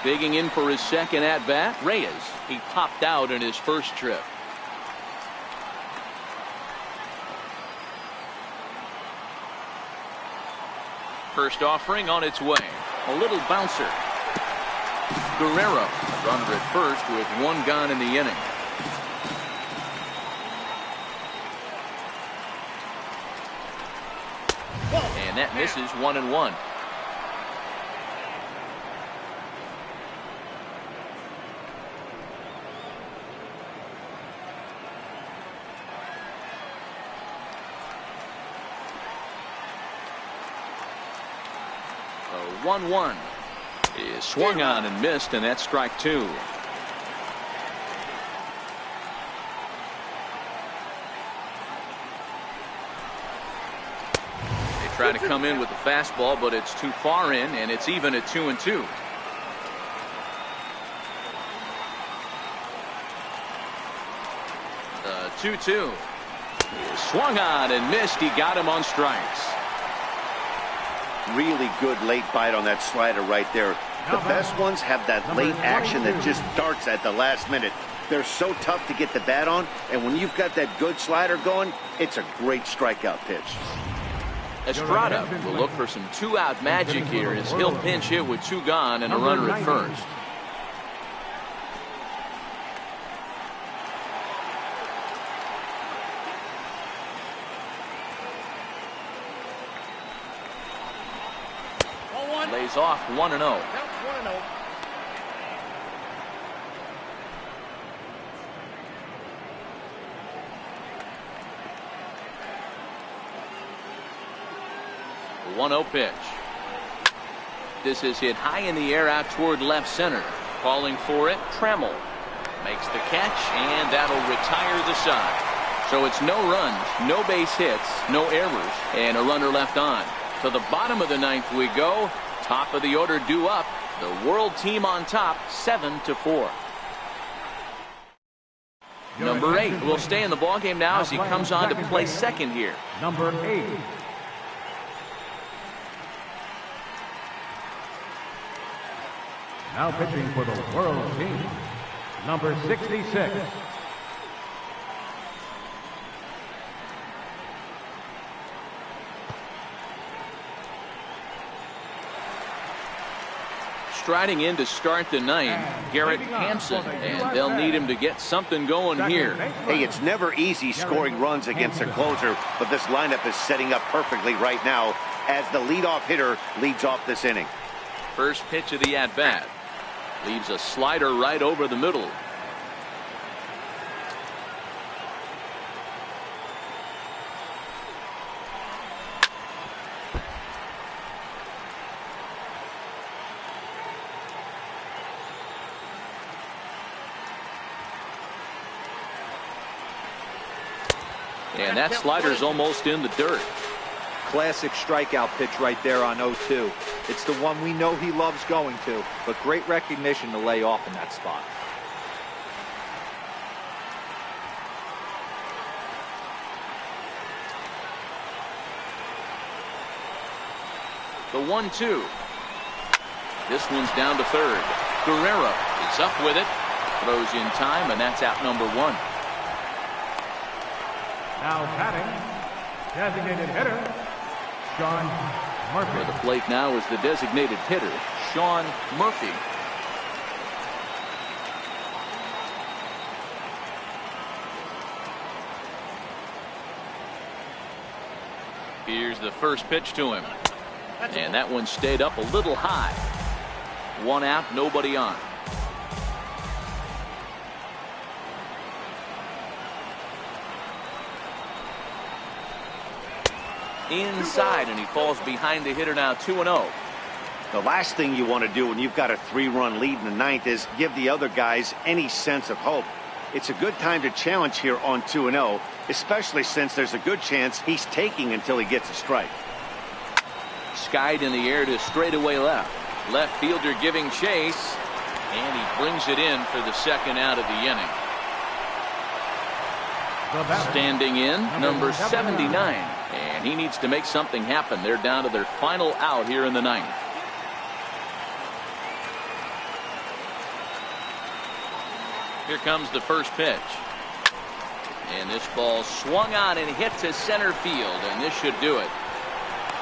Digging in for his second at-bat, Reyes. He popped out in his first trip. First offering on its way. A little bouncer. Guerrero, runner at first with 1 gone in the inning. And that misses. 1-1. The 1-1 is swung on and missed, and that's strike 2. They try to come in with the fastball, but it's too far in, and it's even at 2-2. 2-2. Swung on and missed. He got him on strikes. Really good late bite on that slider right there. The best ones have that late action that just darts at the last minute. They're so tough to get the bat on, and when you've got that good slider going, it's a great strikeout pitch. Estrada will look for some two-out magic here as he'll pinch hit with two gone and a runner at first. Lays off 1-0. 1-0 pitch. This is hit high in the air out toward left center. Calling for it, Trammell makes the catch, and that'll retire the side. So it's no runs, no base hits, no errors, and a runner left on. To the bottom of the ninth we go. Top of the order due up. The World team on top, 7-4. Number 8 will stay in the ballgame now as he comes on to play second here. Number 8. Now pitching for the World team, number 66. Striding in to start the ninth, Garrett Hampson, and they'll need him to get something going here. Hey, it's never easy scoring runs against a closer, but this lineup is setting up perfectly right now as the leadoff hitter leads off this inning. First pitch of the at-bat. Leaves a slider right over the middle. And that slider's almost in the dirt. Classic strikeout pitch right there on 0-2. It's the one we know he loves going to, but great recognition to lay off in that spot. The 1-2. This one's down to third. Guerrero is up with it. Throws in time, and that's out number 1. Now batting, designated hitter, Sean Murphy. For the plate now is the designated hitter, Sean Murphy. Here's the first pitch to him. And that one stayed up a little high. One out, nobody on. Inside, and he falls behind the hitter now, 2-0. The last thing you want to do when you've got a 3-run lead in the ninth is give the other guys any sense of hope. It's a good time to challenge here on 2-0, especially since there's a good chance he's taking until he gets a strike. Skied in the air to straightaway left. Left fielder giving chase, and he brings it in for the second out of the inning. Standing in, number 79. And he needs to make something happen. They're down to their final out here in the ninth. Here comes the first pitch. And this ball swung on and hit to center field, and this should do it.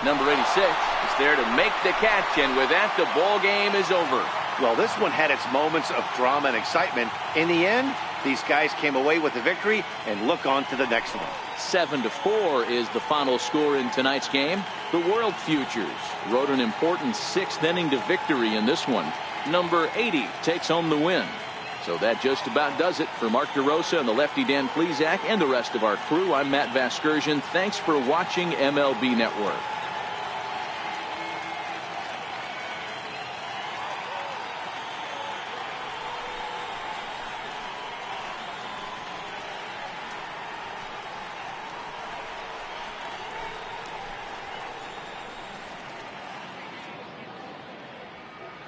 Number 86 is there to make the catch, and with that, the ball game is over. Well, this one had its moments of drama and excitement. In the end, these guys came away with the victory and look on to the next one. 7-4 is the final score in tonight's game. The World Futures rode an important 6th inning to victory in this one. Number 80 takes home the win. So that just about does it for Mark DeRosa and the lefty Dan Plesac and the rest of our crew. I'm Matt Vasgersian. Thanks for watching MLB Network.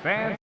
Fans